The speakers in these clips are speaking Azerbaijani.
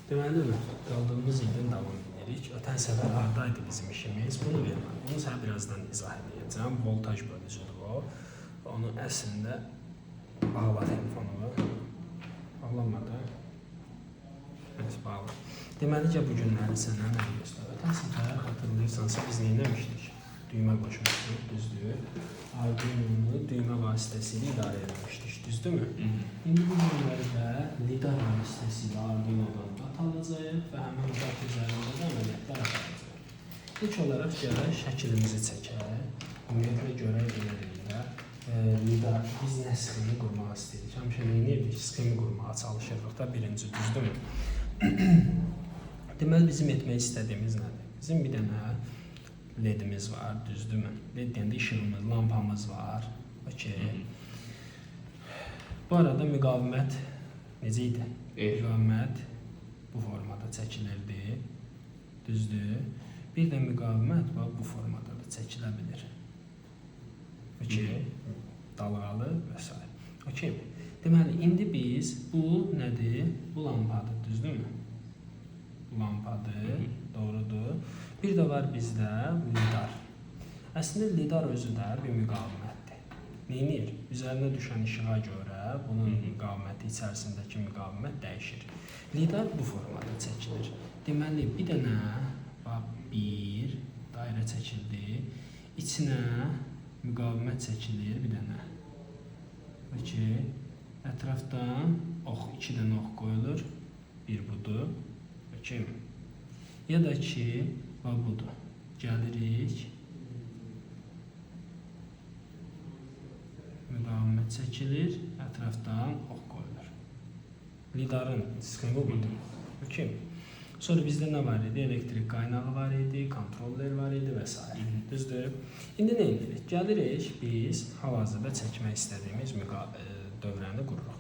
Deməli, qaldığımız yerdən davam edirik. Ötən səfər hardaydı bizim işimiz? Bunu verməm. Bunu sənə birazdan izah edəcəm. Voltaj bölücüdür o. Onu əslində bağla telefonu. Bağlamadı. Evet, bağlı. Deməli ki, bu günləri sənə nə göstərir? Ötən səfər hatırlayırsansa biz nə etmişdik? Düymə qoşmuşduq, düzdür. Arduino'nu düymə vasitəsilə idarə etmişdik, düzdürmü? İndi bu günlərdə lidar vasitəsilə Arduino'dan data alacağıq və həmin data üzərində də əməliyyatlar aparacağıq. İlk olaraq gələk şəklimizi çəkək. Ümumiyyətlə görək eləlikdə lidar biz nə sxemi qurmaq istəyirik? Həmişə nə edirdik? Sxemi qurmağa çalışırıq da birinci, düzdürmü? Deməli, bizim etmək istədiyimiz nədir? Bizim bir dənə ledimiz var, düzdürmü? Led deyəndə işığımız, lampamız var. Okey. Bu arada müqavimət necə idi? Müqavimət bu formada çəkilirdi. Düzdür? Bir də müqavimət bu formada da çəkilə bilir. Okey. Dalğalı və s. Okey. Deməli, indi biz bu nədir? Bu lampadır, düzdürmü? Bu lampadır, doğrudur. Bir də var bizdə lidar. Əslində lidar özü də bir müqavimətdir. Neynir? Üzərinə düşən işığa görə bunun müqaviməti içərisindəki müqavimət dəyişir. Lidar bu formada çəkilir. Deməli, bir dənə bir dairə çəkildi. İçinə müqavimət çəkilir bir dənə. Okey. Ətrafdan iki dənə ox qoyulur. Bir budur. Okey. Ya da ki, budur. Gəlirik. Müqavimət çəkilir. Ətrafdan ox qoyulur. Lidarın sxemi budur. Okey. Sonra bizdə nə var idi? Elektrik qaynağı var idi, kontroller var idi və s. Düzdür? İndi nə edirik? Gəlirik, biz hal-hazırda çəkmək istədiyimiz dövrəni qururuq.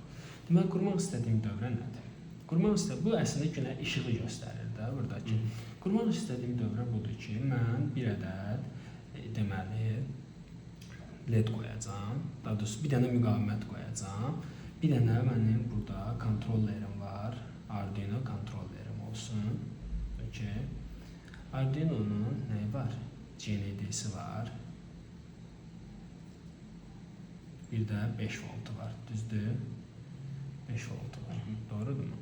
Deməli, qurmaq istədiyim dövrə nədir? Qurmaq istədiyim, bu əslində günə işığı göstərir də buradakı. Qurmaq istədiyim dövrə budur ki, mən bir ədəd deməli led qoyacağam. Daha doğrusu bir dənə müqavimət qoyacağam. Bir dənə mənim burada kontrollerim var. Arduino kontrollerim olsun. Okey. Arduino'nun nəyi var? GND'si var. Bir də 5 voltu var. Düzdür? 5 voltu var. Doğrudurmu?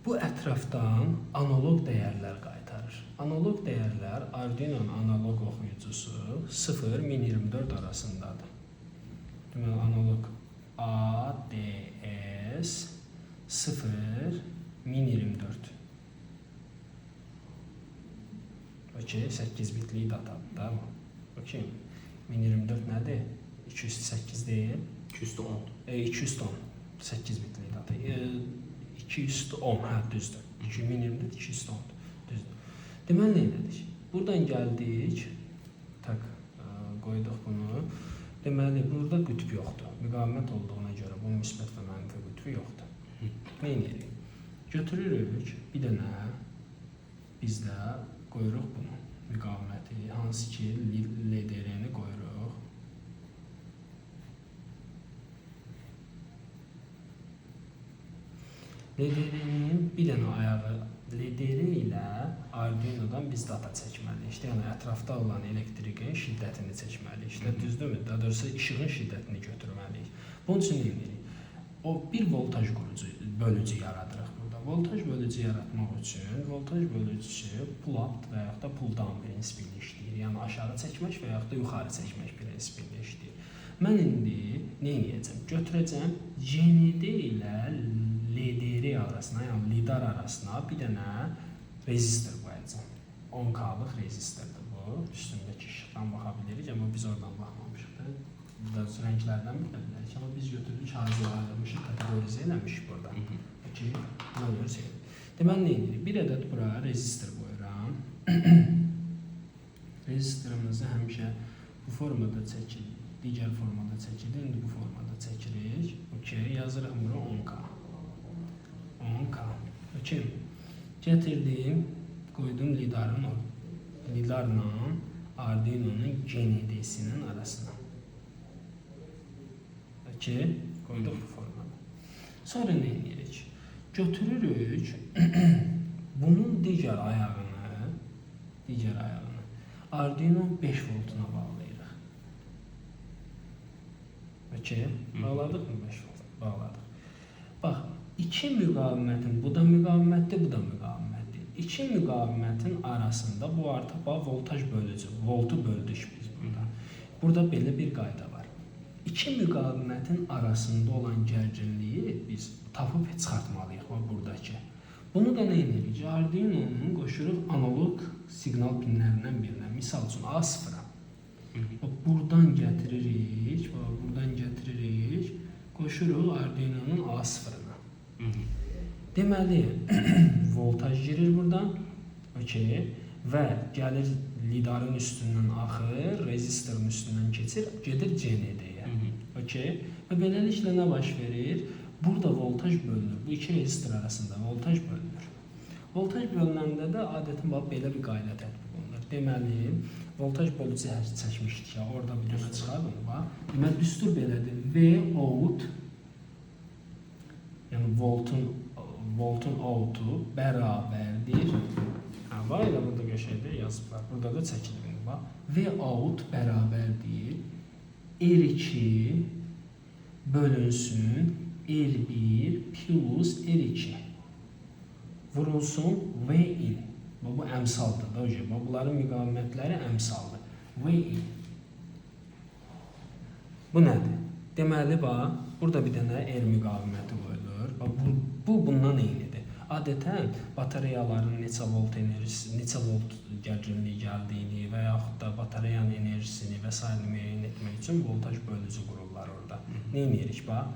Bu ətrafdan analog dəyərlər qaytarır. Analog dəyərlər Arduino'nun analog oxuyucusu 0-1024 arasındadır. Deməli, analog ADS 0-1024. Okey, 8 bitlik datadır da bu. Okey. 1024 nədir? 208 deyil. 210. 210. 8 bitlik data. 210, düzdür. 2024 210, düzdür. Deməli, nə edirik? Buradan gəldik, qoyduq bunu. Deməli, burada qütb yoxdur. Müqavimət olduğuna görə bu müsbət və mənfi qütbü yoxdur. Nə edirik? Götürürük, bir dənə bizdə qoyuruq bunu. Müqaviməti, hansı ki, LDR-ni qoyuruq. LDR-nin bir dənə ayağı LDR ilə Arduino'dan biz data çəkməliyik. Yəni, ətrafda olan elektrikin şiddətini çəkməliyik. Düzdürmü? Daha doğrusu, işığın şiddətini götürməliyik. Bunun üçün nə edirik? O bir voltaj bölücü yaradırıq burada. Voltaj bölücü yaratmaq üçün voltaj bölücüsü pull-up və yaxud da pull-down prinsipi ilə işləyir. Yəni, aşağı çəkmək və yaxud da yuxarı çəkmək prinsipi ilə işləyir. Mən indi nə edəcəm? Götürəcəm GND ilə LDR arasına, yəni lidar arasına bir dənə rezistor qoyacağım. 10K-lıq rezistordur bu. Üstündəki işıqdan baxa bilirik, amma biz oradan baxmamışıq da. Burada rənglərdən bilə bilərik, amma biz götürürük, hazırlamışıq, kategorizə eləmişik burada. Okey, buna görə çekirik. Deməli, nə edirik? Bir ədəd bura rezistor qoyuram. Rezistorumuzu həmişə bu formada çəkirik. Digər formada çəkilir, indi bu formada çəkirik. Okey, yazırıq bura 10K. 10K. Okey. Gətirdim, qoydum lidarla Arduino'nun GND'sinin arasına. Okey, qoyduq bu formada. Sonra nə edirik? Götürürük bunun digər ayağını Arduino 5 voltuna bağlayırıq. Okey, bağladıq mı 5 volt? Bağladıq. Bax, iki müqavimətin, bu da müqavimətdir, bu da müqavimətdir. İki müqavimətin arasında bu artıq voltaj bölücü, voltu böldük biz burada. Burada belə bir qayda var. İki müqavimətin arasında olan gərginliyi biz tapıb çıxartmalıyıq buradakı. Bunu da nə edirik? Arduino'nun qoşuruq analog siqnal pinlərindən birinə. Misal üçün A0-a. Buradan gətiririk, qoşuruq Arduino'nun A0-ına. Deməli, voltaj girir buradan, okey, və gəlir lidarın üstündən axır, rezistorun üstündən keçir, gedir CND-yə, okey. Və beləliklə nə baş verir? Burada voltaj bölünür, bu iki rezistor arasında voltaj bölünür. Voltaj bölünəndə də adətən belə bir qayda tətbiq olunur. Deməli, voltaj bölücü çəkmişdik ya, orada bir dənə çıxardım, bax. Deməli, düstur belədir, V-out, yəni voltun out'u bərabərdir. Var elə burada qəşəngdə yazıblar, burada da çəkilir, bax. V-out bərabərdir, R2 bölünsün, R1 plus R2 vurulsun V-in. Bu əmsaldır da hocam. Bunların müqavimətləri əmsaldır. V-in. Bu nədir? Deməli, bax, burada bir dənə R müqaviməti qoyulur. Bu bundan eynidir. Adətən batareyaların neçə volt enerjisi, neçə volt gərginliyi gəldiyini və yaxud da batareyanın enerjisini və s. müəyyən etmək üçün voltaj bölücü qururlar orada. Nə edirik? Bax,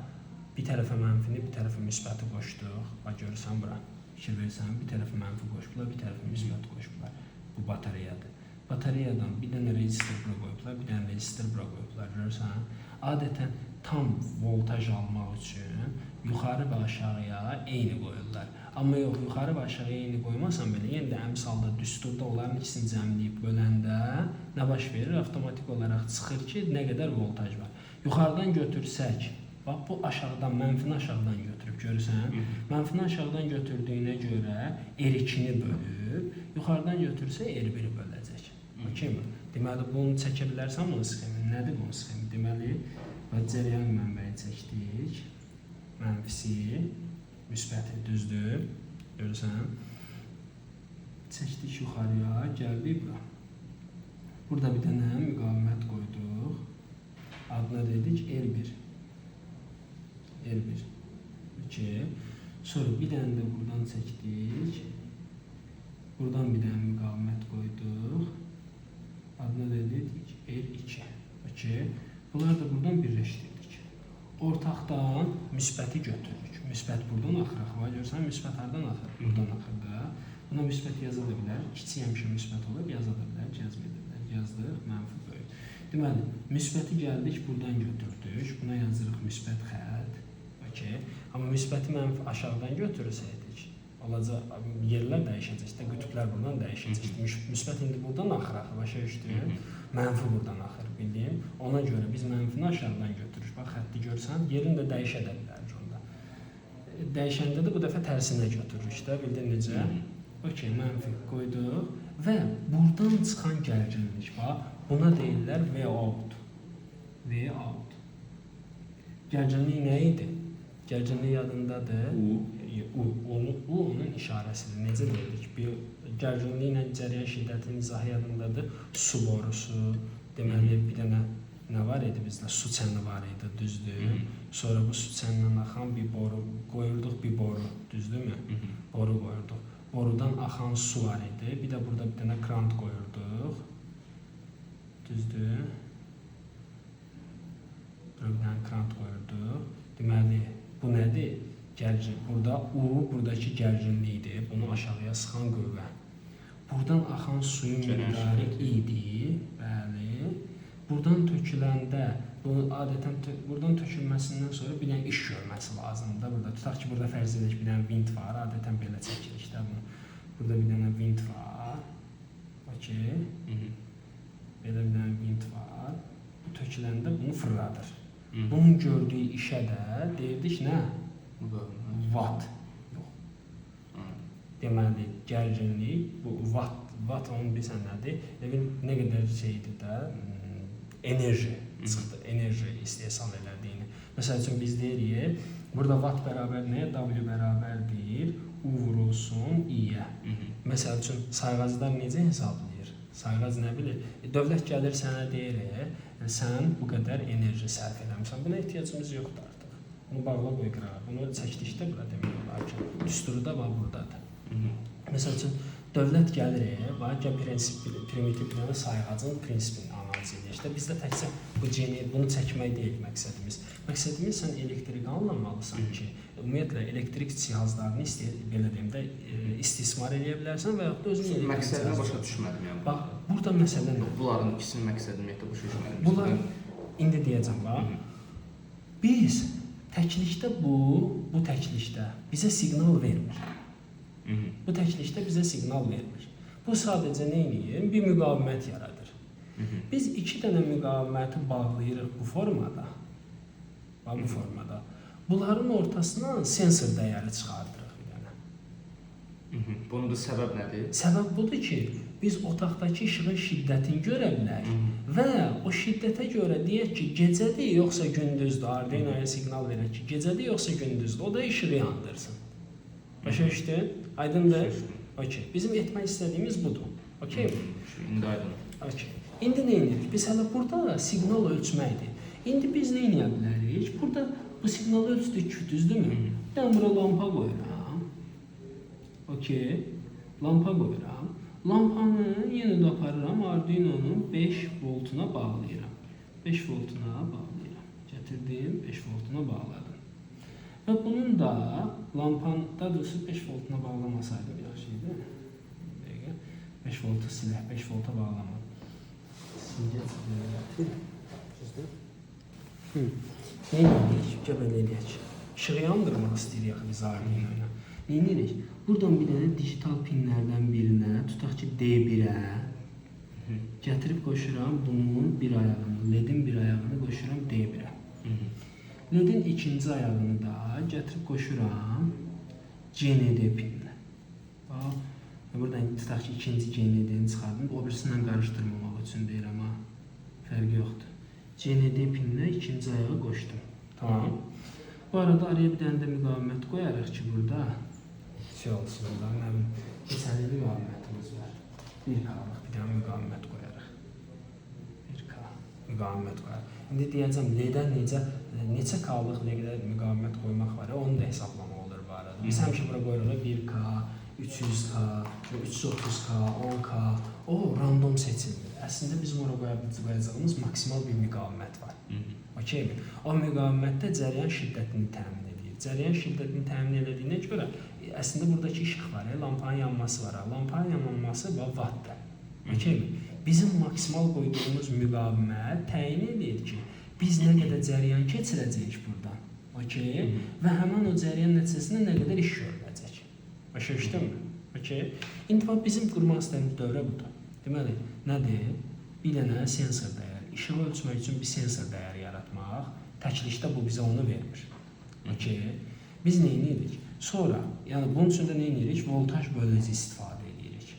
bir tərəfə mənfini, bir tərəfə müsbəti qoşduq. Bax, görürsən bura. Fikir versən, bir tərəfə mənfi qoşublar, bir tərəfə müsbət qoşublar. Bu batareyadır. Batareyadan bir dənə rezistor bura qoyublar, bir dənə rezistor bura qoyublar. Görürsən? Adətən tam voltaj almaq üçün yuxarı və aşağıya eyni qoyurlar. Amma yox, yuxarı və aşağıya eyni qoymasan belə, yenə də əmsalda, düsturda onların ikisini cəmləyib böləndə nə baş verir? Avtomatik olaraq çıxır ki, nə qədər voltaj var. Yuxarıdan götürsək, bax, bu aşağıdan, mənfini aşağıdan götürüb, görürsən? Mənfini aşağıdan götürdüyünə görə R2-ni bölüb, yuxarıdan götürsə R1-i böləcək. Okey mi? Deməli, bunu çəkə bilərsən bunun sxemi. Nədir bunun sxemi? Deməli, cəryan mənbəyi çəkdik. Mənfisi, müsbəti düzdür. Görürsən? Çəkdik yuxarıya, gəldik bura. Burada bir dənə müqavimət qoyduq. Adına dedik R1. R1. Okay. Sonra bir dənə də buradan çəkdik. Buradan bir dənə müqavimət qoyduq. Adına dedik R2. Okay. Bunları da buradan birləşdirdik. Ortaqdan müsbəti götürürük. Müsbət buradan axıraq. Görürsən, müsbət hardan axır? Buradan axır da. Buna müsbət yaza da bilər. Kiçik həmişə müsbət olur, yaza da bilər, cəzb edə bilər. Yazdıq, mənfi böyük. Deməli, müsbəti gəldik, buradan götürdük. Buna yazırıq müsbət xətt. Okay. Amma müsbəti mənfi aşağıdan götürsəydik, olacaq, yerlər dəyişəcək də, qütblər buradan dəyişəcək. Müsbət indi buradan axır, başa düşdü. Mənfi buradan axır, bildiyim. Ona görə biz mənfini aşağıdan götürürük. Bax, xətti görsən, yerini də dəyişə də bilərik onda. Dəyişəndə də bu dəfə tərsinə götürürük də, bildin necə? Okey, mənfi qoyduq və buradan çıxan gərginlik, bax, buna deyirlər V-out. V-out. Gərginlik nə idi? Gərginlik yadındadır. U onun işarəsidir. Necə dedik? Gərginliklə cəryan şiddətinin izahı yadındadır. Su borusu, deməli bir dənə nə var idi bizdə? Su çəni var idi, düzdür. Sonra bu su çənindən axan bir boru, qoyurduq bir boru, düzdürmü? Boru qoyurduq. Borudan axan su var idi. Bir də burada bir dənə krant qoyurduq. Düzdür. Burada bir dənə krant qoyurduq. Deməli, bu nədir? Burada U, buradakı gərginlikdir. Bunu aşağıya sıxan qüvvə. Buradan axan suyun miqdarı idi. Bəli. Buradan töküləndə, bunu adətən buradan tökülməsindən sonra bir dənə iş görməsi lazımdır. Burada tutaq ki, burada fərz edək bir dənə vint var. Adətən belə çəkirik də bunu. Burada bir dənə vint var. Okey. Belə bir dənə vint var. Bu töküləndə bunu fırladır. Bunun gördüyü işə də deyirdik nə? Watt. Yox, deməli gərginlik, bu watt onun bilirsən nədir? Nə qədər şeydir də enerji çıxdı, enerji istehsal elədiyini. Məsəl üçün biz deyirik, burada watt bərabər nəyə? W bərabərdir U vurulsun I-yə. Məsəl üçün sayğaclar necə hesablayır? Sayğac nə bilir? Dövlət gəlir sənə deyir, sən bu qədər enerji sərf eləmişsən. Buna ehtiyacımız yoxdur artıq. Bunu bağla qoy qırağa. Bunu çəkdikdə bura demək olar ki, düsturu da var buradadır. Məsəl üçün dövlət gəlir, primitiv bir sayğacın prinsipini analiz edir. İşte bizdə təkcə bunu çəkmək deyil məqsədimiz. Məqsədimiz sən elektrik anlamalısan ki, ümumiyyətlə elektrik cihazlarını belə deyim də istismar edə bilərsən və yaxud da özün məqsədini başa düşmədim yəni. Bax, burada məsələ nə? Bunların ikisinin məqsədini ümumiyyətlə başa düşmədim. Bunlar indi deyəcəm bax. Biz təklikdə bu təklikdə bizə siqnal vermir. Bu təklikdə bizə siqnal vermir. Bu sadəcə nə edir? Bir müqavimət yaradır. Biz iki dənə müqaviməti bağlayırıq bu formada. Bu formada. Bunların ortasından sensor dəyəri çıxardırıq bir dənə. Bunun da səbəb nədir? Səbəb budur ki, biz otaqdakı işığın şiddətini görə bilərik və o şiddətə görə deyək ki, gecədir yoxsa gündüzdür. Arduino'ya siqnal verək ki, gecədir yoxsa gündüzdür. O da işığı yandırsın. Başa düşdün? Aydındır? Okey. Bizim etmək istədiyimiz budur. Okey mi? İndi aydın. Okey. İndi nə edirik? Biz hələ burada siqnal ölçməkdir. İndi biz nə edə bilərik? Burada bu siqnalı ölçdük, düzdürmü? Mən bura lampa qoyuram. Okey. Lampa qoyuram. Lampanı yenə də aparıram Arduino'nun 5 voltuna bağlayıram. 5 voltuna bağlayıram. Gətirdim, 5 voltuna bağladım. Və bunun da lampanın, daha doğrusu 5 voltuna bağlamasaydım yaxşı idi. 5 voltu silək, 5 volta bağlama. Nə edirik? Gəbən eləyək. İşığı yandırmaq istəyirik biz Arduino'ya. Nə edirik? Buradan bir dənə digital pinlərdən birinə, tutaq ki D1-ə gətirib qoşuram bunun bir ayağını, LED-in bir ayağını qoşuram D1-ə. LED-in ikinci ayağını da gətirib qoşuram GND pininə. Buradan tutaq ki ikinci GND-ni çıxardım, o birisindən qarışdırmamaq üçün deyirəm ha. Fərqi yoxdur. GND pininə ikinci ayağı qoşdum. Tamam. Bu arada araya bir dənə də müqavimət qoyarıq ki burada şey olsun da, mənim keçəli müqavimətimiz var. 1K-lıq bir dənə müqavimət qoyarıq. 1K müqavimət qoyarıq. İndi deyəcəm, LED-ə neçə K-lıq müqavimət qoymaq var, onu da hesablamaq olur bu arada. Biz həmişə bura qoyuruq 1K, 300K, 330K, 10K, o random seçilmir. Əslində bizim oraya qoyacağımız maksimal bir müqavimət var. Okey mi? O müqavimətdə cəryan şiddətini təmin edir. Cəryan şiddətini təmin edildiyinə görə əslində buradakı işıq var, lampanın yanması var. Lampanın yanması wattdır. Okey mi? Bizim maksimal qoyduğumuz müqavimət təyin edir ki, biz nə qədər cəryan keçirəcəyik buradan. Okey? Və həmin o cəryan nəticəsində nə qədər iş görüləcək. Başa düşdünmü? Okey? İndi bizim qurmaq istədiyimiz dövrə budur. Deməli, nədir? Bir dənə sensor dəyəri. İşığı ölçmək üçün bir sensor dəyəri yaratmaq. Təklikdə bu bizə onu vermir. Okey? Biz nə edirik? Sonra, yəni bunun üçün də nə edirik? Voltaj bölücü istifadə edirik.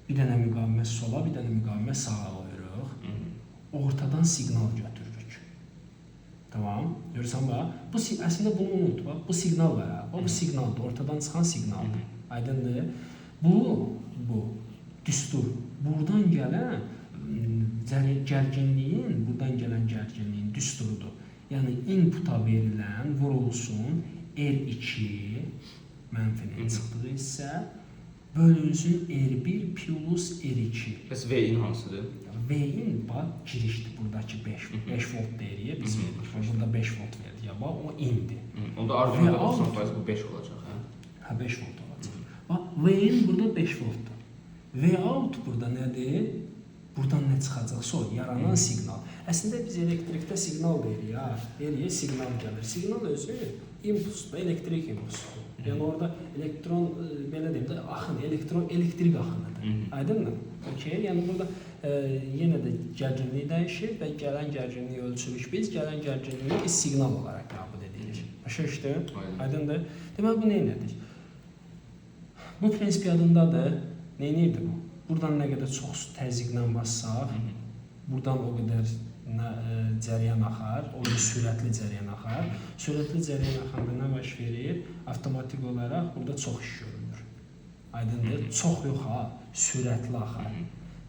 Bir dənə müqavimət sola, bir dənə müqavimət sağa qoyuruq. Ortadan siqnal götürürük. Tamam? Görürsən bax. Əslində bunu unut. Bax, bu siqnal var. Bu siqnaldır. Ortadan çıxan siqnaldır. Aydındır? Bu düstur. Buradan gələn gərginliyin, buradan gələn gərginliyin düsturudur. Yəni inputa verilən vurulsun R2 mənfinin çıxdığı isə bölünsün R1 plus R2. Bəs V-in hansıdır? V-in bax girişdir buradakı 5 volt deyirik biz verdik. Burada 5 volt verdik. Bax o indir. Onda Arduino'da 90% bu 5 olacaq, hə? Hə 5 volt olacaq. Bax V-in burada 5 voltdur. V-out burada nədir? Buradan nə çıxacaqsa o yaranan siqnal. Əslində biz elektrikdə siqnal deyirik ha. Deyirik siqnal gəlir. Siqnal özü impulsdur, elektrik impulsudur. Yəni orada elektron belə deyim də axın, elektrik axınıdır. Aydınmı? Okey. Yəni burada yenə də gərginlik dəyişir və gələn gərginliyi ölçürük. Biz gələn gərginliyi biz siqnal olaraq qəbul edirik. Başa düşdün? Aydındır? Deməli bu nə edir? Bu prinsip yadındadır. Neynirdi bu? Buradan nə qədər çox təzyiqlə bassaq, buradan o qədər cəryan axar, o da sürətli cəryan axar. Sürətli cəryan axanda nə baş verir? Avtomatik olaraq burada çox iş görünür. Aydındır? Çox yox ha, sürətli axar.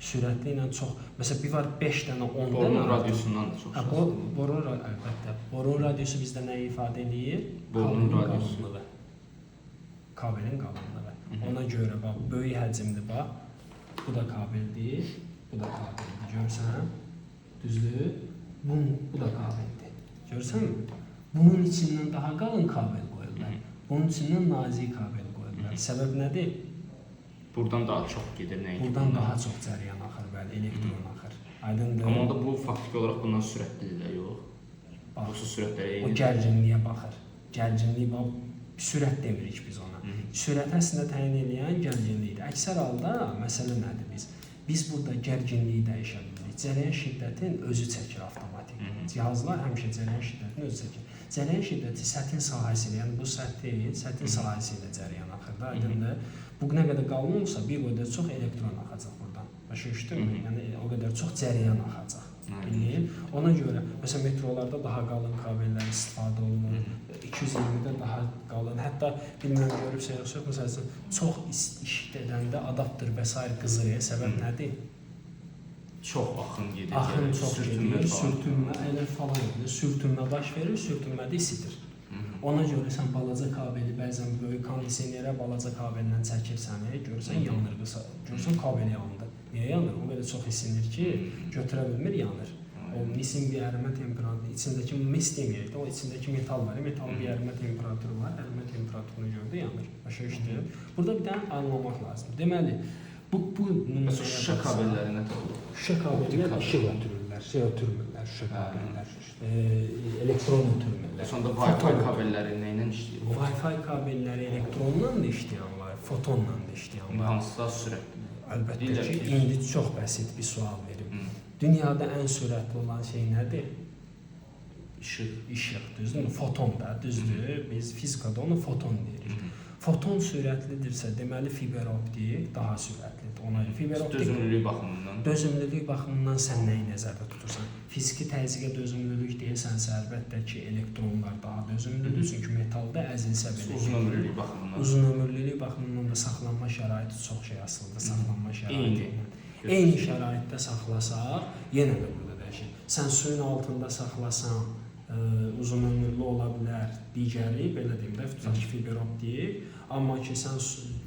Sürətli ilə çox. Məsələn, bir var 5 dənə, 10 dənə. Borun radiusundan da çox şanslıdır. Borun əlbəttə. Borun radiusu bizdə nə ifadə edir? Borun radiusu. Kabelin qalınlığı. Ona görə bax, böyük həcmli bax. Bu da kabeldir, bu da kabeldir. Görsən? Düzdür? Bu da kabeldir. Görsənmi? Bunun içindən daha qalın kabel qoyurlar. Bunun içindən nazik kabel qoyurlar. Səbəb nədir? Buradan daha çox gedir, nəyə? Buradan daha çox cəryan axır, bəli, elektron axır. Aydındır. Amma onda bu faktiki olaraq bundan sürətlidir də, yox? Yoxsa sürətləri eynidir? O gərginliyə baxır. Gərginlik bax, sürət demirik biz ona. Sürət əslində təyin edən gərginlikdir. Əksər halda məsələ nədir biz? Biz burada gərginliyi dəyişə bilirik. Cərəyan şiddətin özü çəkir avtomatik. Cihazlar həmişə cərəyan şiddətini özü çəkir. Cərəyan şiddəti sətin sahəsi ilə, yəni bu səth deyil, sətin sahəsi ilə cərəyan axır da, aydındır. Bu nə qədər qalın olsa, bir qədər çox elektron axacaq buradan. Başa düşdünmü? Yəni o qədər çox cərəyan axacaq. Bilir. Ona görə məsələn metrolarda daha qalın kabellər istifadə olunur. 220-də daha qalın. Hətta bilmirəm görübsə yoxsa məsələn çox işlədəndə adapter və s. qızırıya səbəb nədir? Çox axın gedir. Axın çox gedir, sürtünmə elə falan gedir. Sürtünmə baş verir, sürtünmədə isidir. Ona görə sən balaca kabeli bəzən böyük kondisionerə balaca kabellə çəkirsən, görürsən yanır qısa. Görürsən kabel yandı. Niyə yanır? O qədər çox isinir ki, götürə bilmir, yanır. O misin bir ərimə temperaturu, içindəki mis deməyək də, o içindəki metal var. Metalın bir ərimə temperaturu var, ərimə temperaturunu gördü, yanır. Başa düşdün? Burada bir dənə anlamaq lazımdır. Deməli, bu məsələn şüşə kabelləri nə tər olur? Şüşə kabellər işıq ötürürlər, şey ötürmürlər, şüşə kabellər, elektron ötürmürlər. Sonda Wi-Fi kabelləri nə ilə işləyir? Wi-Fi kabelləri elektronla da işləyən var, fotonla da işləyən var. Hansısı daha sürətli? Əlbəttə ki, indi çox bəsit bir sual verim. Dünyada ən sürətli olan şey nədir? İşıq. İşıq, düzdürmü? Foton da, düzdür. Biz fizikada onu foton deyirik. Foton sürətlidirsə, deməli fiber optik daha sürətlidir. Ona fiber optik dözümlülük baxımından. Dözümlülük baxımından sən nəyi nəzərdə tutursan? Fiziki təzyiqə dözümlülük deyirsənsə, əlbəttə ki, elektronlar daha dözümlüdür, çünki metalda əzilsə belə. Uzun ömürlülük baxımından. Uzun ömürlülük baxımından da saxlanma şəraiti çox şey asılıdır. Saxlanma şəraiti. Eyni şəraitdə saxlasaq, yenə də burada dəyişir. Sən suyun altında saxlasan, uzun ömürlü ola bilər. Digəri, belə deyim də, tutaq ki, fiber optik. Amma ki, sən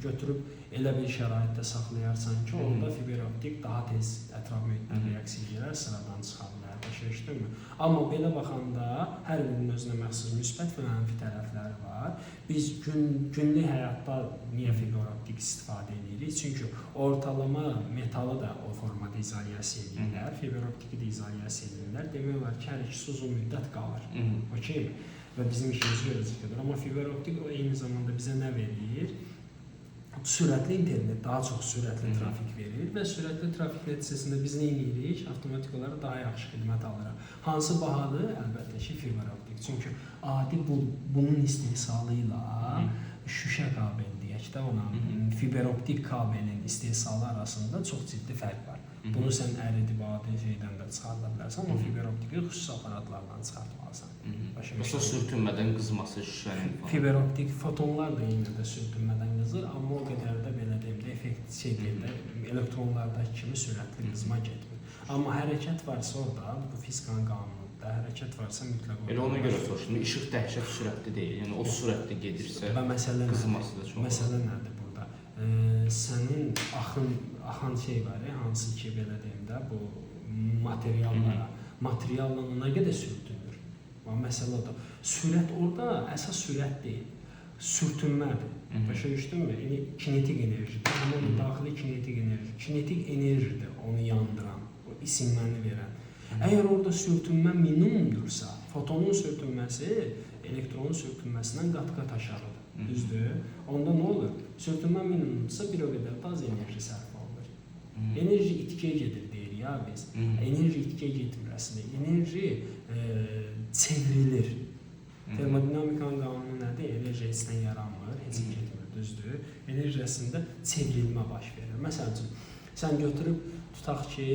götürüb elə bir şəraitdə saxlayarsan ki, orada fiber optik daha tez ətraf mühitlə reaksiya edər, sıradan çıxa bilər. Başa düşdünmü? Amma belə baxanda hər birinin özünə məxsus müsbət və mənfi tərəfləri var. Biz günlük həyatda niyə fiber optik istifadə edirik? Çünki ortalama metalı da o formada izolyasiya edirlər, fiber optiki də izolyasiya edirlər. Demək olar ki, hər ikisi uzun müddət qalır. Okey? Və bizim işimizi görəcəkdir. Amma fiber optik o eyni zamanda bizə nə verir? Sürətli internet, daha çox sürətli trafik verir və sürətli trafik nəticəsində biz nə edirik? Avtomatik olaraq daha yaxşı xidmət alırıq. Hansı bahadır? Əlbəttə ki, fiber optik. Çünki adi bunun istehsalı ilə şüşə kabel deyək də ona, fiber optik kabelin istehsalı arasında çox ciddi fərq var. Bunu sən əridib adi şeydən də çıxarda bilərsən, amma fiber optiki xüsusi aparatlardan çıxartmalısan. Məsələn, sürtünmədən qızması şüşənin falan. Fiber optik fotonlar da eyni də sürtünmədən qızır, amma o qədər də belə deyim də, effekt şey deyil də, elektronlardakı kimi sürətli qızma getmir. Amma hərəkət varsa orada, bu fizikanın qanununda hərəkət varsa mütləq elə ona görə soruşdum, işıq dəhşət sürətli deyil, yəni o sürətli gedirsə qızması da çox. Məsələ nədir burada? Sənin axan şey var, hansı ki, belə deyim də, bu materialla ona qədər sürtünür. Məsələ odur. Sürət orada əsas sürət deyil, sürtünmədir. Başa düşdünmü? Yəni kinetik enerjidir. Amma daxili kinetik enerji. Kinetik enerjidir onu yandıran, o isinməni verən. Əgər orada sürtünmə minimumdursa, fotonun sürtünməsi elektronun sürtünməsindən qat-qat aşağıdır. Düzdür? Onda nə olur? Sürtünmə minimumdursa bir o qədər də az enerji sərf olunur. Enerji itkiyə gedir deyirik ya biz. Enerji itkiyə getmir əslində. Enerji çevrilir. Termodinamikanın qanunu nədir? Enerji heçdən yaranmır, heç getmir. düzdür? Enerjisində çevrilmə baş verir. Məsəl üçün, sən götürüb tutaq ki,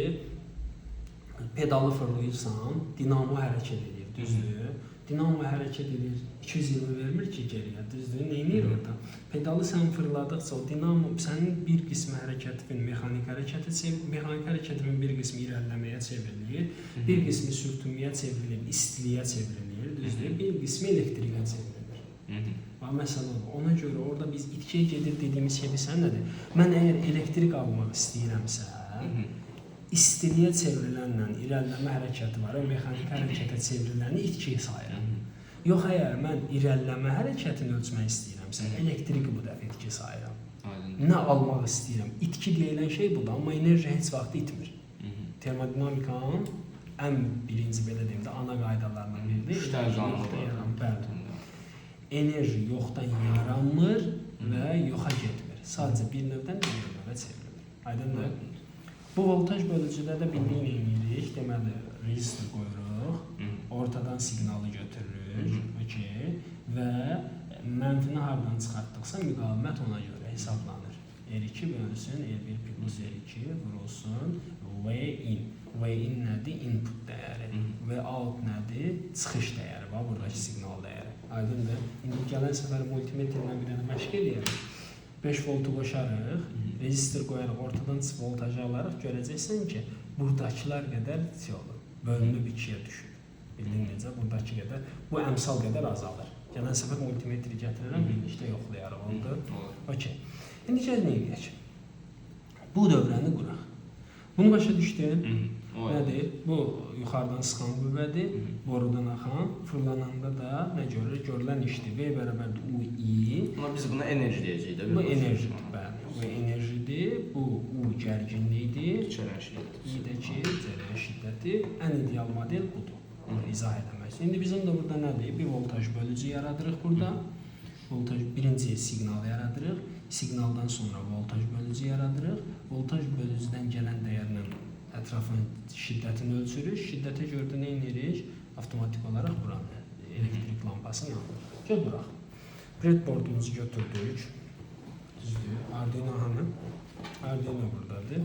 pedalı fırlayırsan, dinamo hərəkət edir, düzdür? Dinamo hərəkət edir, 220 vermir ki, geriyə, düzdür? Neynir orada? Pedalı sən fırladıqca o dinamo sənin bir qismi hərəkətin mexanik hərəkətin bir qismi irəliləməyə çevrilir, bir qismi sürtünməyə çevrilir, istiliyə çevrilir, düzdür? Bir qismi elektriyə çevrilir. Və məsələn, ona görə orada biz itkiyə gedir dediyimiz şey bilsən nədir? Mən əgər elektrik almaq istəyirəmsə, istiliyə çevrilənlə irəliləmə hərəkəti var, o mexanik hərəkətə çevriləni itkiyə sayıram. Yox, əgər mən irəliləmə hərəkətini ölçmək istəyirəmsə, elektriki bu dəfə itki sayıram. Nə almaq istəyirəm? İtki deyilən şey budur, amma enerji heç vaxt itmir. Termodinamikanın ən birinci, belə deyim də, ana qaydalarından biridir. Enerji yoxdan yaranmır və yoxa getmir. Sadəcə bir növdən digər növə çevrilir. Aydındır? Bu voltaj bölücüdə də bildiyin eləyirik. Deməli, rezistor qoyuruq, ortadan siqnalı götürürük və mənfini hardan çıxartdıqsa müqavimət ona görə hesablanır. R2 bölünsün, R1 plus R2 vurulsun, V-in. V-in nədir? Input dəyəri. V-out nədir? Çıxış dəyəri var, buradakı siqnal dəyəri. Aydındır? İndi gələn səfər multimetrlə bir dənə məşq eləyərik. 5 voltu qoşarıq, rezistor qoyarıq, ortadan voltajı alarıq, görəcəksən ki, buradakılar qədər bölünüb 2-yə düşür. Bildin necə? Buradakı qədər, bu əmsal qədər azalır. Gələn səfər multimetri gətirirəm, birlikdə yoxlayarıq, oldu. Okey. İndi gəl nə edək? Bu dövrəni quraq. Bunu başa düşdün? Nədir? Bu yuxarıdan sıxan qüvvədir, borudan axan, fırlananda da nə görür? Görülən işdir. V bərabərdir UI. Amma biz buna enerji deyəcəyik də. Bu enerjidir, bəli. Bu enerjidir, bu U gərginlikdir. Cərəyan şiddəti. İ-dəki cərəyan şiddəti. Ən ideal model budur. Bunu izah etmək. İndi bizim də burada nədir? Bir voltaj bölücü yaradırıq burada. Birinci siqnal yaradırıq. Siqnaldan sonra voltaj bölücü yaradırıq. Voltaj bölücüdən gələn dəyərlə ətrafın şiddətini ölçürük. Şiddətə görə nə edirik? Avtomatik olaraq buranı, elektrik lampasını yanırıq. Gəl buraq. Breadboardumuzu götürdük. Düzdür. Arduino hanı? Arduino buradadır.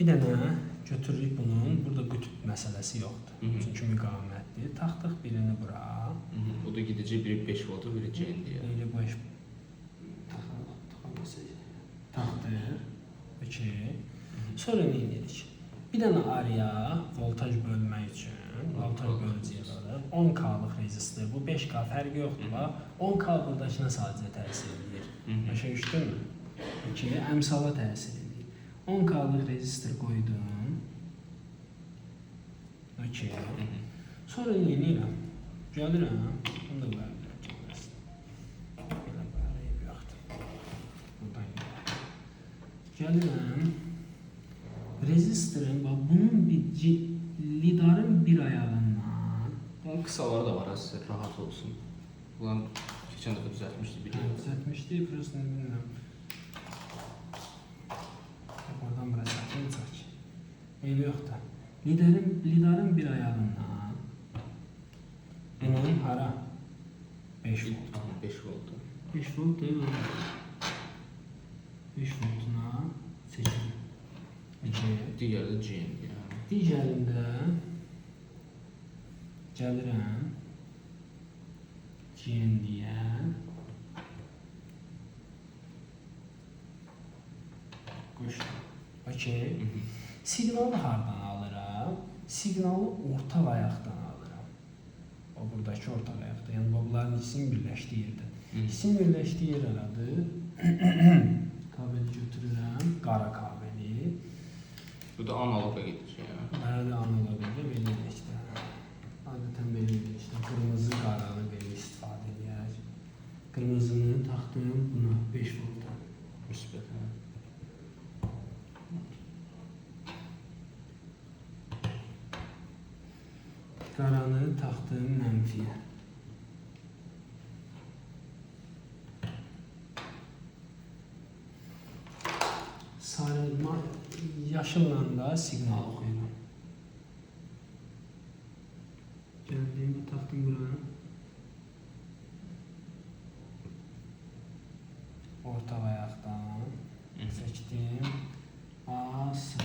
Bir dənə götürürük bunun. Burada qütb məsələsi yoxdur. Çünki müqavimətdir. Taxdıq birini bura. O da gidəcək biri 5 volta, biri GND. Biri 5 taxdıq. Sonra nə edirik? Bir dənə araya voltaj bölmək üçün, voltaj bölücüyə qalır. 10K-lıq rezistor, bu 5K fərqi yoxdur. 10K buradakına sadəcə təsir edir. Başa düşdünmü? Əmsala təsir edir. 10K-lıq rezistor qoydum. Sonra nə edirəm? Gəlirəm. Bunu da qoyarım. Belə qoyarım, yoxdur. Buradan gəlirəm. Rezistorun, bunun lidarın bir ayağından. Bunun kısaları da var, sizə rahat olsun. Bunlar keçən dəfə düzəltmişdi, biliyorum. Düzəltmişdi, prosunu bilmirəm. Oradan bura çəkəcək ki. Eyli yoxdur. Lidarın bir ayağından. Bunun hara? 5 volt. 5 volt. 5 volt deyil. 5 voltuna seçilir. Digər də GND. Digərində gəlirəm GND-yə. Qoşdum. Okey. Siqnalı hardan alıram? Siqnalı orta ayaqdan alıram. O buradakı orta ayaqda. Yəni bunların ikisinin birləşdiyi yerdən. İkisinin birləşdiyi yer elədir. Kabeli götürürəm. Qara kabeli. Bu da analoga gedir. Bəli, analoga belə edək də. Adətən belə edək də. Qırmızı, qaranı belə istifadə edək. Qırmızını taxdım buna 5 volta. Müsbət. Qaranı taxdım mənfiyə. Yaşılla da siqnal oxuyuram. Gəldim, taxdım buranı. orta ayaqdan seçdim. A0.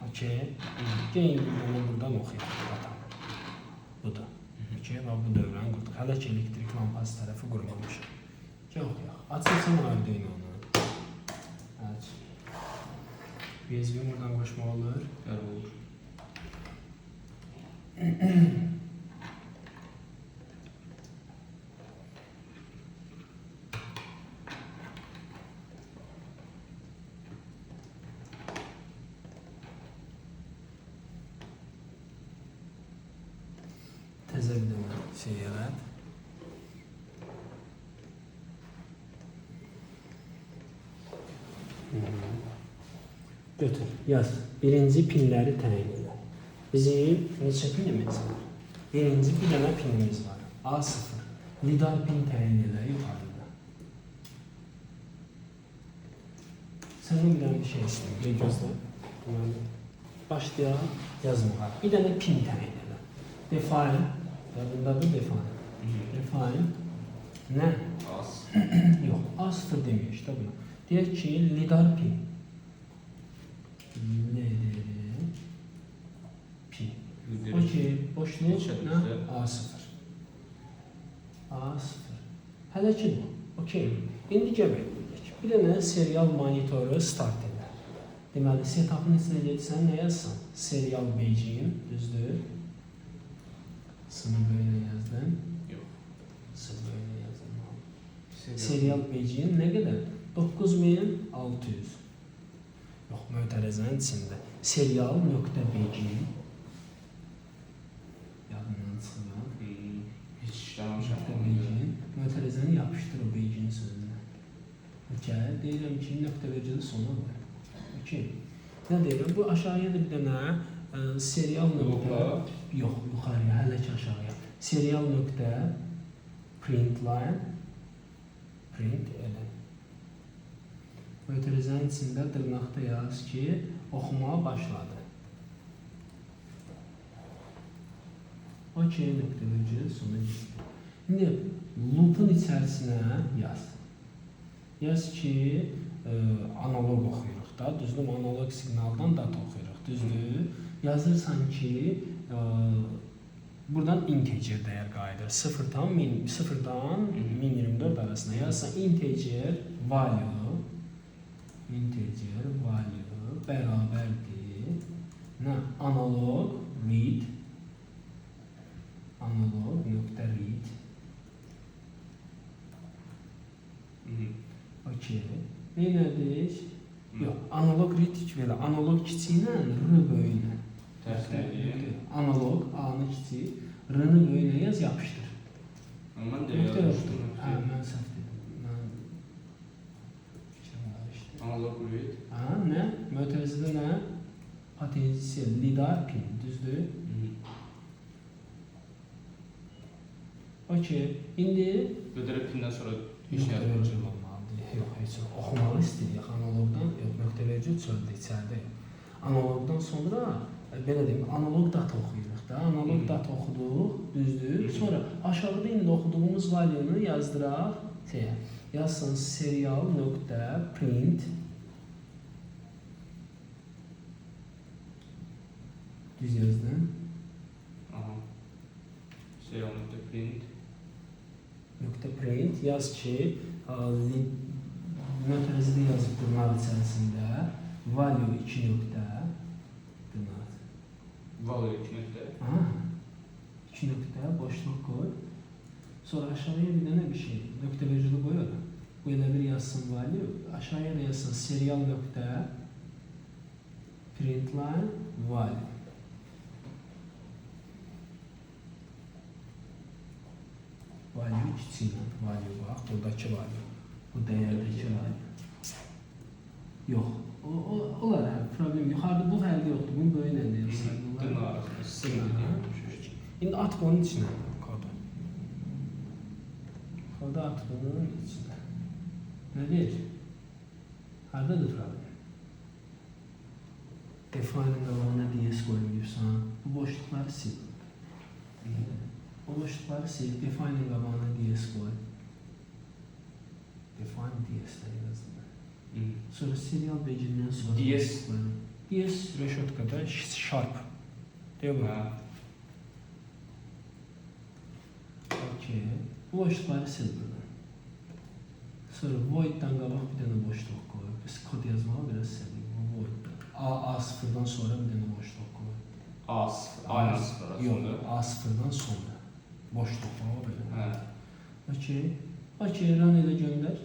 Okey. Gəlin buradan oxuyaq. Budur. Okey, və bu dövrəni qurduk. Hələ ki elektrik lampası tərəfi qurmamışıq. Gəl oxuyaq. Açılsın Arduino-nu. Aç. USB buradan qoşmaq olur. Bəli, olur. Təzə bir dənə şey yarat. Götür, yaz. Birinci pinləri təyin elə. Bizim neçə pinimiz var? Birinci bir dənə pinimiz var. A0. Lidar pin təyin elə yuxarıda. Səndən bir dənə bir şey istəyim. Bir gözlə. Başlayaq yazmağa. Bir dənə pin təyin elə. Define. Yadındadır define. Define. Nə? Az. Yox, A0 deməyək işte bunu. Deyək ki, lidar pin. Okey, boşluq nə? A0. A0. Hələ ki bu. Okey. İndi gəl edək. Bir dənə serial monitoru start edər. Deməli, setup'ın içinə getsən nə yazsan? Serial Beijing, düzdür? Sını böyle yazdım. Yox. Sını böyle yazdım. Serial Beijing nə qədər? 9600. Yox, mötərəzənin içində. Serial.Beijing. Yadından çıxıram. Heç işləməmişəm. Beijing. Mötərəzəni yapışdır o Beijing sözünə. Okey, deyirəm ki, nöqtə-vericili sonu var. Okey. Nə deyirəm? Bu aşağıya da bir dənə serial nöqtə. Yox, yuxarıya, hələ ki aşağıya. Serial nöqtə print line. Print elə. Mötərəzənin içində dırnaqda yaz ki, oxumağa başladı. Okey, nöqtə-vericili sonu getdi. İndi loop'un içərisinə yaz. Yaz ki, analog oxuyuruq da, düzdür, analog siqnaldan data oxuyuruq, düzdür. Yazırsan ki, buradan integer dəyər qayıdır. 0-dan 1024 arasında yazırsan integer value bərabərdir. Nə? Analog read analog.read. Okey. Neynədik? Yox, analog read heç belə. Analog kiçiklə, r böyüklə. Analog, A-nı kiçik, r-nı böyüklə yaz, yapışdır. Mən də yazmışdım. Hə, mən səhv dedim. Analog read. Hə, nə? Mötərizədə nə? Potensial, lidar pin, düzdür? Okey. İndi Götürə pindən sonra nöqtə-vericili olmalıdır. Yox, heç oxumalı istəyirik analogdan. Yox, nöqtə-vericili çöldə, içəridə yox. Analogdan sonra, belə deyim, analog data oxuyuruq da. Analog data oxuduq, düzdür? Sonra aşağıda indi oxuduğumuz valyonu yazdıraq. Yazsın serial.print düz yazdım. Serial.print .print yaz ki, mötərizədə yazıb dırnaq içərisində value 2 nöqtə dırnaq. Value 2 nöqtə. 2 nöqtə boşluq qoy. Sonra aşağıya bir dənə bir şey, nöqtə-vericili qoyuram. Bu elə bir yazsın value, aşağıya da yazsın serial.println value. Value kiçiklə, value bax, buradakı value, bu dəyərdəki value. Yox, olar, problem yox, harada bu fərqi yoxdur, bunun böyük nəndə yazsın. Dırnaq arasında, string deyilmiş. İndi at bunun içinə, kodu. Kodu at bunun içinə. Nədir? Haradadır problem? Define'in qabağına DS qoymayıbsan, bu boşluqları sil. O boşluqları sil, define'in qabağına DS qoy. define DS-dən yazılır. Sonra serial becerindən sonra DS reşotkada sharp. Deyil mi? Okey. Bu boşluqları sil buradan. Sonra void'dan qabaq bir dənə boşluq qoy. Biz kod yazmağı biraz sevdik. Void'dan. A0'dan sonra bir dənə boşluq qoy. A0'dan Yox, A0'dan sonra. Boşluq var belə. Hə. Okey. Okey, run elə göndər.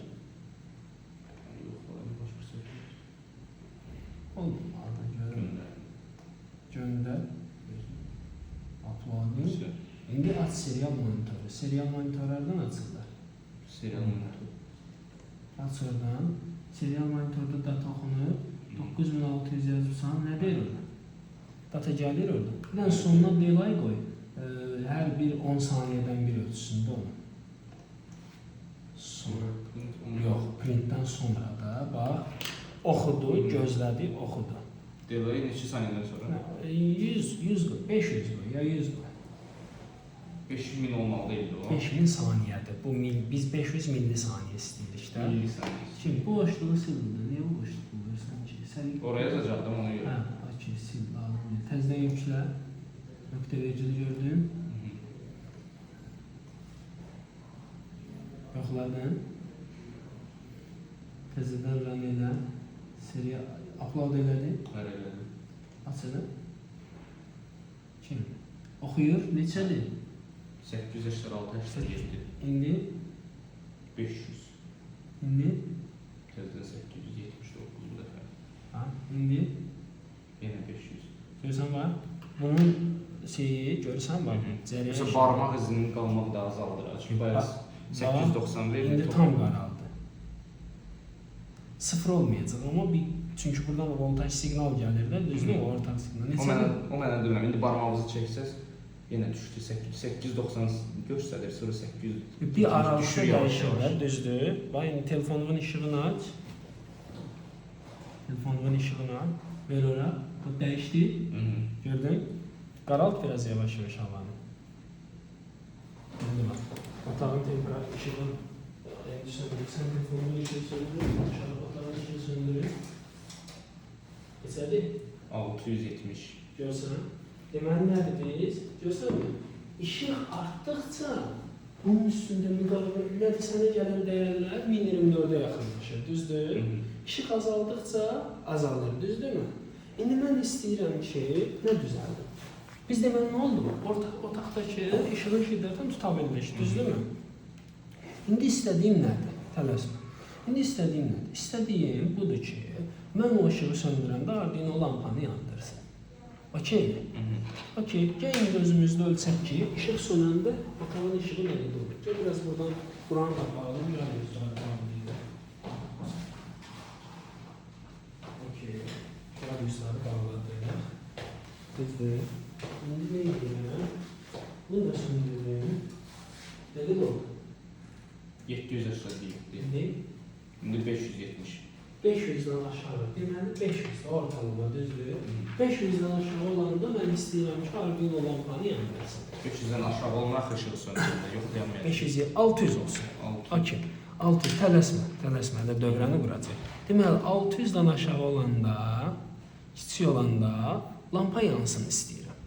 Olmadı, göndər. Uploading. İndi aç serial monitoru. Serial monitorlardan açırlar. Serial monitoru. Aç oradan. Serial monitorda data oxunur. 9600 yazırsan, nə deyir orada? Data gəlir orada. Bir dənə sonuna delay qoy. Hər bir 10 saniyədən bir ölçüsündə onu. Sonra. Yox, printdən sonra da bax. Oxudu, gözlədi, oxudu. Delay neçə saniyədən sonra? 100 qoy, 500 qoy, ya 100 qoy. 5000 olmalı deyildi o. 5000 saniyədir. Bu biz 500 millisaniyə istəyirik də. Millisaniyə. Şimdi bu boşluğu sil burada. Niyə bu boşluğu qoyursan ki? Oraya yazacaqdım ona görə. Hə, okey, sil, lazım. Təzədən yüklə. Nöqtə vericili gördün. Yoxladın. Təzədən run elə. Seriya upload elədi. Elədi. Açılır. Kim? Oxuyur. Neçədir? 886, 87. İndi 500. İndi Təzədən 879 bu dəfə. ha, indi Yenə 500. görsən var. Bunun şeyi görsən var. Mesela barmaq izinin qalmaq da azaldır. Çünki bayaq 890 verir. İndi tam qaraldı. Sıfır olmayacaq amma çünki buradan voltaj siqnal gəlir də, düzdür mü? Ortaq siqnal. O mənə demirəm. İndi barmağınızı çəksəz yenə düşdü 890 göstərir, sonra 800. Bir aralıqda dəyişirlər, düzdür. Bax indi telefonumun işığını aç. Telefonumun işığını aç. Ver ora. Bu dəyişdi. Gördün? Qaralt biraz yavaş-yavaş havanı. İndi bax. Otağın temperatürü işığını söndürürsən, telefonun işığı söndürür, aşağı otağın işığı söndürür. Neçədir? 670. Görsən. Deməli nədir biz? Görsən mi? İşıq artdıqca bunun üstündə müqavimədə sənə gələn dəyərlər 1024-ə yaxınlaşır, düzdür? İşıq azaldıqca azalır, düzdürmü? İndi mən istəyirəm ki, nə düzəldim? Biz deməli nə oldu? Otaqdakı işığın şiddətini tuta bildik, düzdürmü? İndi istədiyim nədir? Tələsmə. İndi istədiyim nədir? İstədiyim budur ki, mən o işığı söndürəndə Arduino lampanı yandırsın. Okey mi? Okey, gəlin gözümüzdə ölçək ki, işıq sönəndə otağın işığı nə qədər olur? Gəl biraz buradan buranı da bağlı, radiusları bağlıydı. Okey, radiusları bağladı. Düzdür. İndi nə edirəm? Bunu da söndürürüm. Nə qədər oldu? 787. İndi? İndi 570. 500'den aşağı, deməli 500 ortalama düzdür. 500'den aşağı olanda mən istəyirəm ki, Arduino lampanı yandırsın. 500'den aşağı olmaq işığı söndürür, yox deyəməyəm. 500 600 olsun. 600. Okey. 600 tələsmə də dövrəni quracaq. Deməli 600'dan aşağı olanda, kiçik olanda lampa yansın istəyirəm.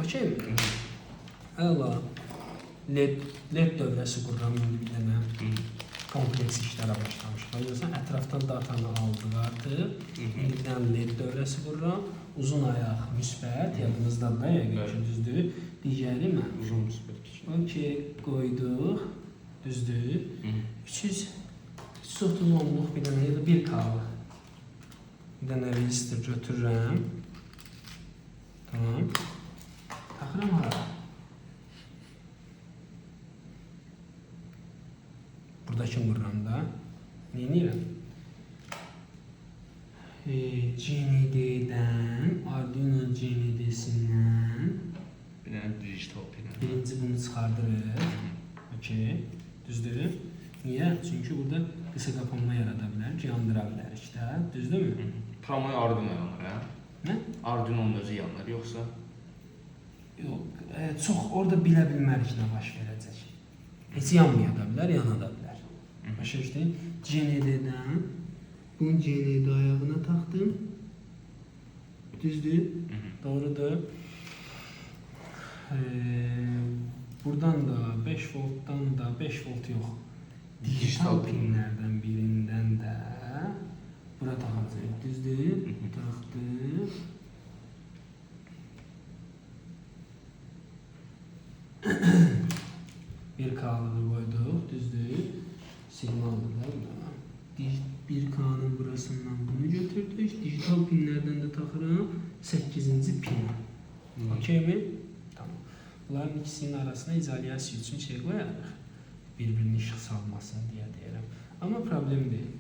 Okey mi? Əla. LED dövrəsi qururam indi bir dənə. Kompleks işlərə başlamışıq. Görürsən, ətrafdan datanı aldıq artıq. İndi bir dənə LED dövrəsi qururam. Uzun ayaq müsbət, yadınızdadır da yəqin ki, düzdür. Digəri mən. Uzun müsbət. Okey, qoyduq. Düzdür. 330 ohmluq bir dənə ya da 1 kalıq. Bir dənə resistor götürürəm. Tamam. Taxıram hara? Buradakı vururam da. Neynirəm? GND-dən, Arduino GND-sindən Bir dənə digital pinə. birinci bunu çıxardırıq. Okey. Düzdür? Niyə? Çünki burada qısa qapanma yarada bilər ki, yandıra bilərik də. Düzdürmü? Promoy Arduino yanır, hə? Nə? Arduino'nun özü yanır, yoxsa? Yox, çox orada bilə bilmərik nə baş verəcək. Heç yanmaya da bilər, yana da bilər. Başa düşdün? CND-dən bunun CND ayağına taxdım. Düzdür? Doğrudur. Buradan da 5 voltdan da 5 volt yox. Dijital pinlərdən birindən də bura taxacağıq. Düzdür? Taxdıq. Bir kabloyu koyduk, düzdür. Signaldır da buna. Bir K'nın burasından bunu götürdük. Dijital pinlerden de taxıram 8-ci pin. Okey mi? Tamam. Bunların ikisinin arasına izolyasiya üçün şey qoyarıq. Bir-birinin işıq salmasın deyə deyirəm. Amma problem deyil.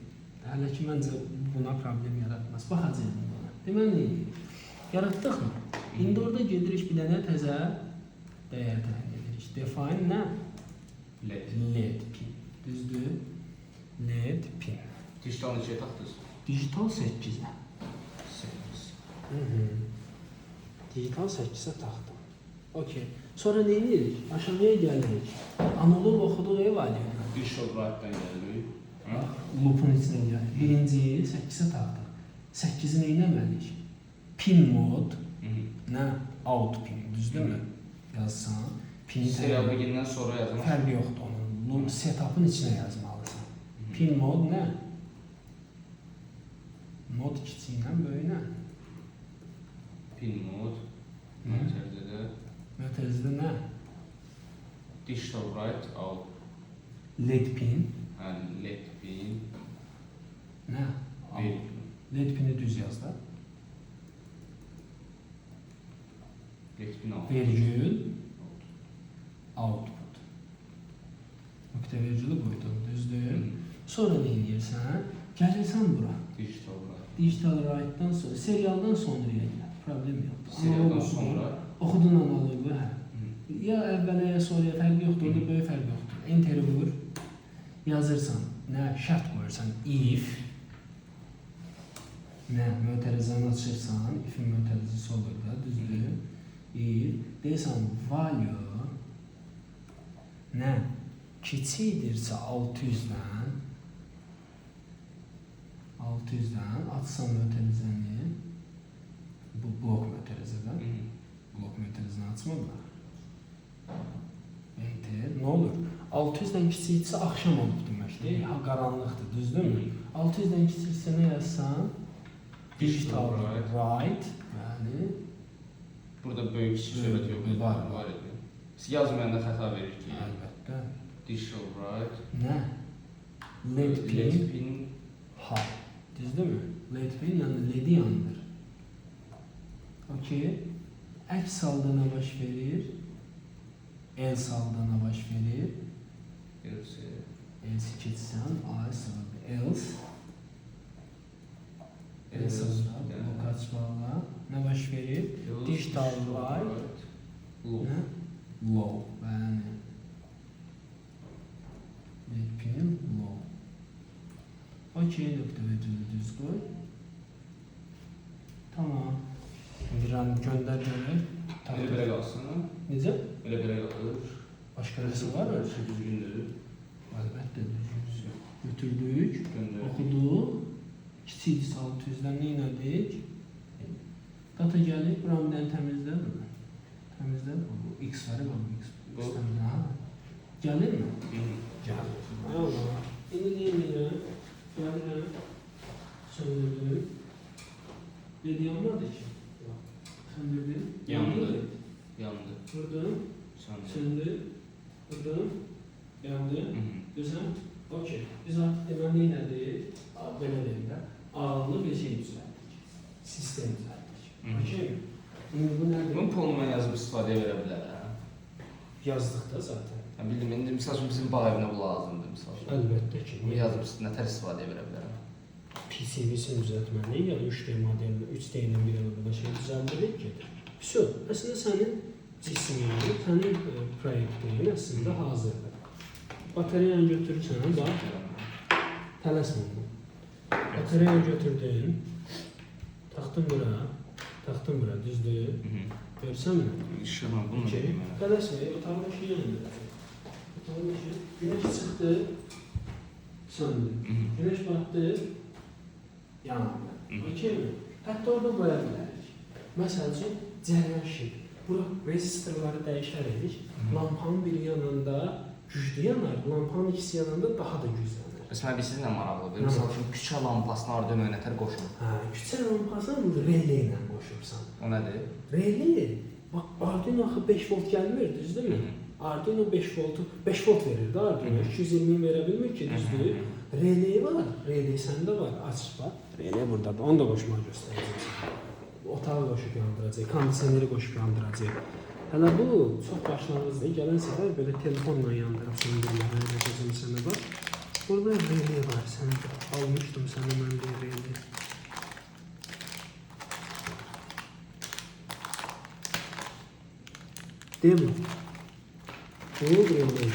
Hələ ki məncə buna problem yaratmaz. Baxacağıq buna. Deməli, yaratdıq mı? İndi orada gedirik bir dənə təzə dəyər təyin edirik. Define nə? LED pin. Düzdür? LED pin. Dijital neçəyə taxdınız? Dijital 8-ə. 8. Dijital 8-ə taxdım. Okey. Sonra nə edirik? Aşağıya gəlirik. Analog oxuduq ev aliyonda. Digital right-dan gəlirik. Loopun içinə gəlirik. Birinciyi 8-ə taxdıq. 8-i nə etməliyik? Pin mod, nə? Out pin. Düzdürmü? Yazsan. Serial begindən sonra yazmaq. Fərqi yoxdur onun. Loop setup'ın içinə yazmalısan. Pin mod nə? Mod kiçiyindən böyüyünə. Pin mod. Mötərizədə. Mötərizədə nə? Digital right out. LED pin. LED pin. Nə? LED pini düz yaz da. LED pin out. Vergül. Output. Nöqtə vergülü qoydun, düzdür. Sonra nə edirsən? Gəlirsən bura. Digital right. Digital right-dan sonra, serialdan sonraya gəl. Problem yoxdur. Serialdan sonra. Oxudun analogu, hə. Ya əvvələ ya sonraya fərqi yoxdur, orada böyük fərqi yoxdur. Enteri vur. Yazırsan, nə şərt qoyursan, if. Nə mötərizəni açırsan, ifin mötərizəsi olur da, düzdür. If. Deyirsən, value. Nə? Kiçikdirsə 600-dən açsan mötərizəni, bu blok mötərizədən, blok mötərizəni açmadılar. Enter, nə olur? 600-dən kiçikdirsə axşam olub deməkdir, qaranlıqdır, düzdürmü? 600-dən kiçikdirsə nə yazsan? Digital right, yəni burada böyük kiçik söhbət yox. Var idi. Yazmayanda xəta verir ki. Əlbəttə. Digital right. Nə? LED pin high. Düzdürmü? LED pin yəni LED-i yandır. Okey. Əks halda nə baş verir? Else halda nə baş verir? Else keçsən, else halda blokaç bağla. Nə baş verir? Digital right. Low. Yəni LED pin low. Okey, nöqtə vergülü düz qoy. Tamam. İndiranı göndər görək. Belə qalsın. Necə? Belə qalır. Başqa rəsm var mı? Düzgündür. Əlbəttə düzgün. Götürdük, Göndər. oxuduq. Kiçik 600-dən nə elədik? Data gəlib, buranı bir dənə təmizlə. Təmizlə. Bu X var, bu X. İstəmirəm. Gəlir mi? Gəlir. Allah. İndi deyirəm. Gəlirəm. Söndürdüm. Dedi yanmadı ki. Söndürdüm. Yandı. Vurdum. Söndü. Vurdum. Yandı. Güzel. Okey. Biz artıq deməli nədir? Belə deyim də. Ağırlı bir şey düzəltdik. Sistem düzəltdik. Okey mi? İndi bu nədir? Bunun polunu yazıb istifadəyə verə bilər. Yazdık da zaten. Bildim, indi misal üçün bizim bağ evinə bu lazımdır misal üçün. Əlbəttə ki. Bunu yazıb nətər istifadəyə verə bilərəm? PCB-sini düzəltməliyik, yəni 3D modelini, 3D-nin bir arada şey düzəldirik gedir. Vəsə, əslində sənin cismin, sənin proyektin əslində hazırdır. Batareyanı götürürsən, bax, tələsmə bunu. Batareyanı götürdün, taxtın bura, düzdür. Görsənmi? İnşallah bunu da deyim. Tələsmə, otağın ışığı yandır. Otağın ışığı, güneş çıxdı, söndü. Güneş batdı, yandı. Okey mi? Hətta orada qoya bilərik. Məsəl üçün, cəryan şir. Bura rezistorları dəyişərik. Lampanın biri yanında güclü yanar, lampanın ikisi yanında daha da güclənir. Məsələn, bir sizinlə maraqlıdır. Məsəl üçün, küçə lampasını Arduino nətər qoşur? Hə, küçə lampasını burada relé ilə qoşursan. O nədir? Relé, bax, Arduino axı 5 volt gəlmir, düzdürmü? Arduino 5 volt verir də Arduino, 220 verə bilmir ki, düzdür? Relé var, relé səndə var, aç bax. Relé buradadır, onu da qoşmağı göstərəcək. Otağı qoşub yandıracaq, kondisioneri qoşub yandıracaq. Hələ bu çox başlanğıcdır. Gələn səfər belə telefonla yandırıb söndürməyə edəcəm sənə bax. Burada relé var, sən almışdım sənə mən bir relé. Demo. Bu relé.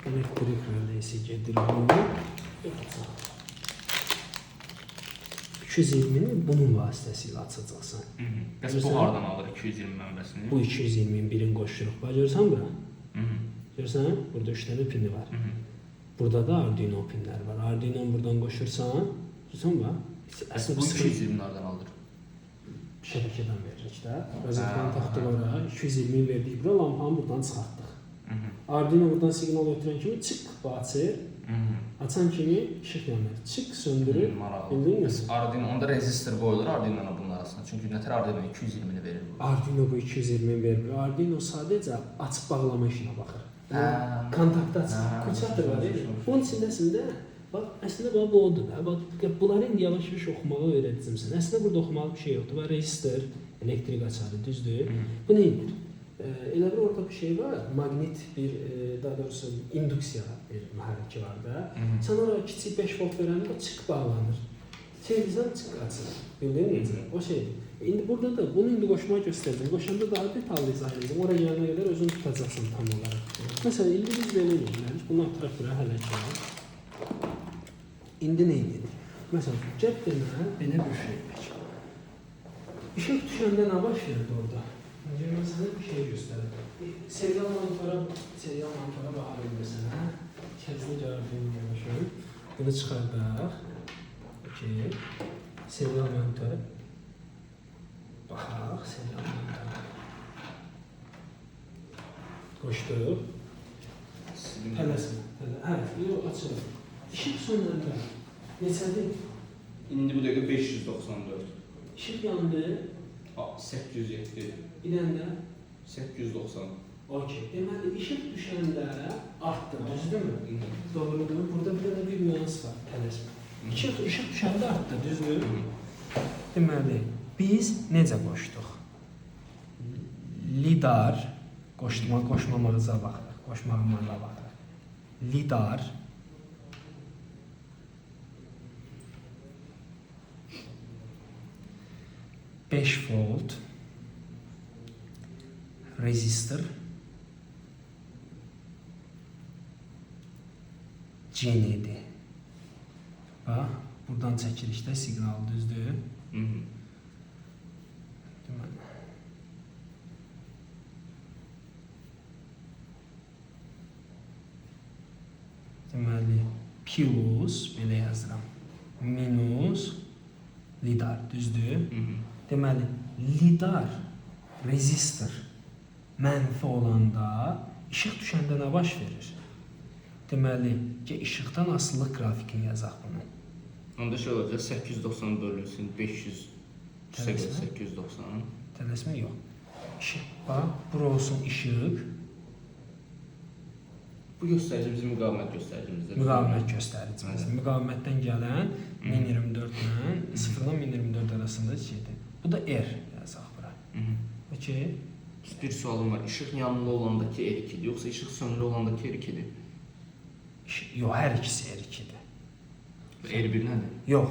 Elektrik relési gedir bunu. 220-ni bunun vasitəsilə açacaqsan. Bəs bu hardan alır 220 mənbəsini? Bu 220-nin birini qoşuruq. Bax, görürsən bura? Görürsən? Burada 3 dənə pini var. Burada da Arduino pinləri var. Arduino buradan qoşursan, görürsən bax? Bəs bu 220 hardan alır? Şəbəkədən veririk də. Rozetkanı taxdıq ora, 220-ni verdik bura, lampanı buradan çıxartdıq. Arduino buradan siqnal ötürən kimi çık, bu açır. Açan kimi işıq yanır. Çık, söndürür. Bildin mi? Arduino, onda rezistor qoyulur Arduino bunun arasında. Çünki nətər Arduino 220-ni verir bu. Arduino bu 220-ni vermir. Arduino sadəcə açıb bağlama işinə baxır. Kontaktı açır. Kuçatır var. Bunun içindəsində, bax, əslində bu odur da. Bax, bunları indi yavaş-yavaş oxumağı öyrədəcəm sənə. Əslində burada oxumalı bir şey yoxdur. Bax, rezistor, elektrik açarı, düzdür. Bu nə edir? Elə bir orada bir şey var, maqnit bir, daha doğrusu induksiya bir mühərriki var da. Sən oraya kiçik 5 volt verəndə çık bağlanır. Çevirsən çık açılır. Bildin necə? O şeydir. İndi burada da bunu indi qoşmağa göstərdim. Qoşanda daha detallı izah edəcəm. Oraya gələnə qədər özün tutacaqsın tam olaraq. Məsələn, indi biz belə edirik. Bunu atraq bura hələ ki. İndi nə edirik? Məsələn, cəb demə, belə bir şey edək. İşıq düşəndə nə baş verir orada? Önce ben sana bir şey göstereyim. Serial monitora bakarım sana. İçerisinde cevabını yapmışım. Bunu çıkardık. Okey. Serial monitora. Bak, serial monitora. Koştuk. Tələsmə. Yox, açılır. İşıq sönəndə neçədir? İndi bu dəqiqə 594. İşıq yandı. 807. Bir dənə də 890. Okey. Deməli, işıq düşəndə artdı, düzdürmü? Doğrudur. Burada bir dənə bir nüans var, tələsmə. İşıq düşəndə artdı, düzdür? Deməli, biz necə qoşduq? Lidar, qoşmamağıza baxırıq, qoşmamağına baxırıq. Lidar, beş volt, rezistor, GND. Bax, buradan çəkilişdə siqnal düzdür. Deməli, plus, belə yazıram, minus, lidar, düzdür. Deməli, lidar, rezistor mənfi olanda işıq düşəndə nə baş verir? Deməli, işıqdan asılılıq qrafikini yazaq bunu. Onda şey olacaq, 890 bölünsün 500, 890. Tələsmə yox. İşıq, bax, bura olsun işıq. Bu göstərici bizim müqavimət göstəricimizdir. Müqavimət göstəricimiz. Müqavimətdən gələn 1024 ilə 0-dan 1024 arasında şeydir. Bu da R yazaq bura. Okey. Bir sualım var. İşıq yanılı olandakı R2-dir, yoxsa işıq sönülü olandakı R2-dir? Yox, hər ikisi R2-dir. R1 nədir? Yox,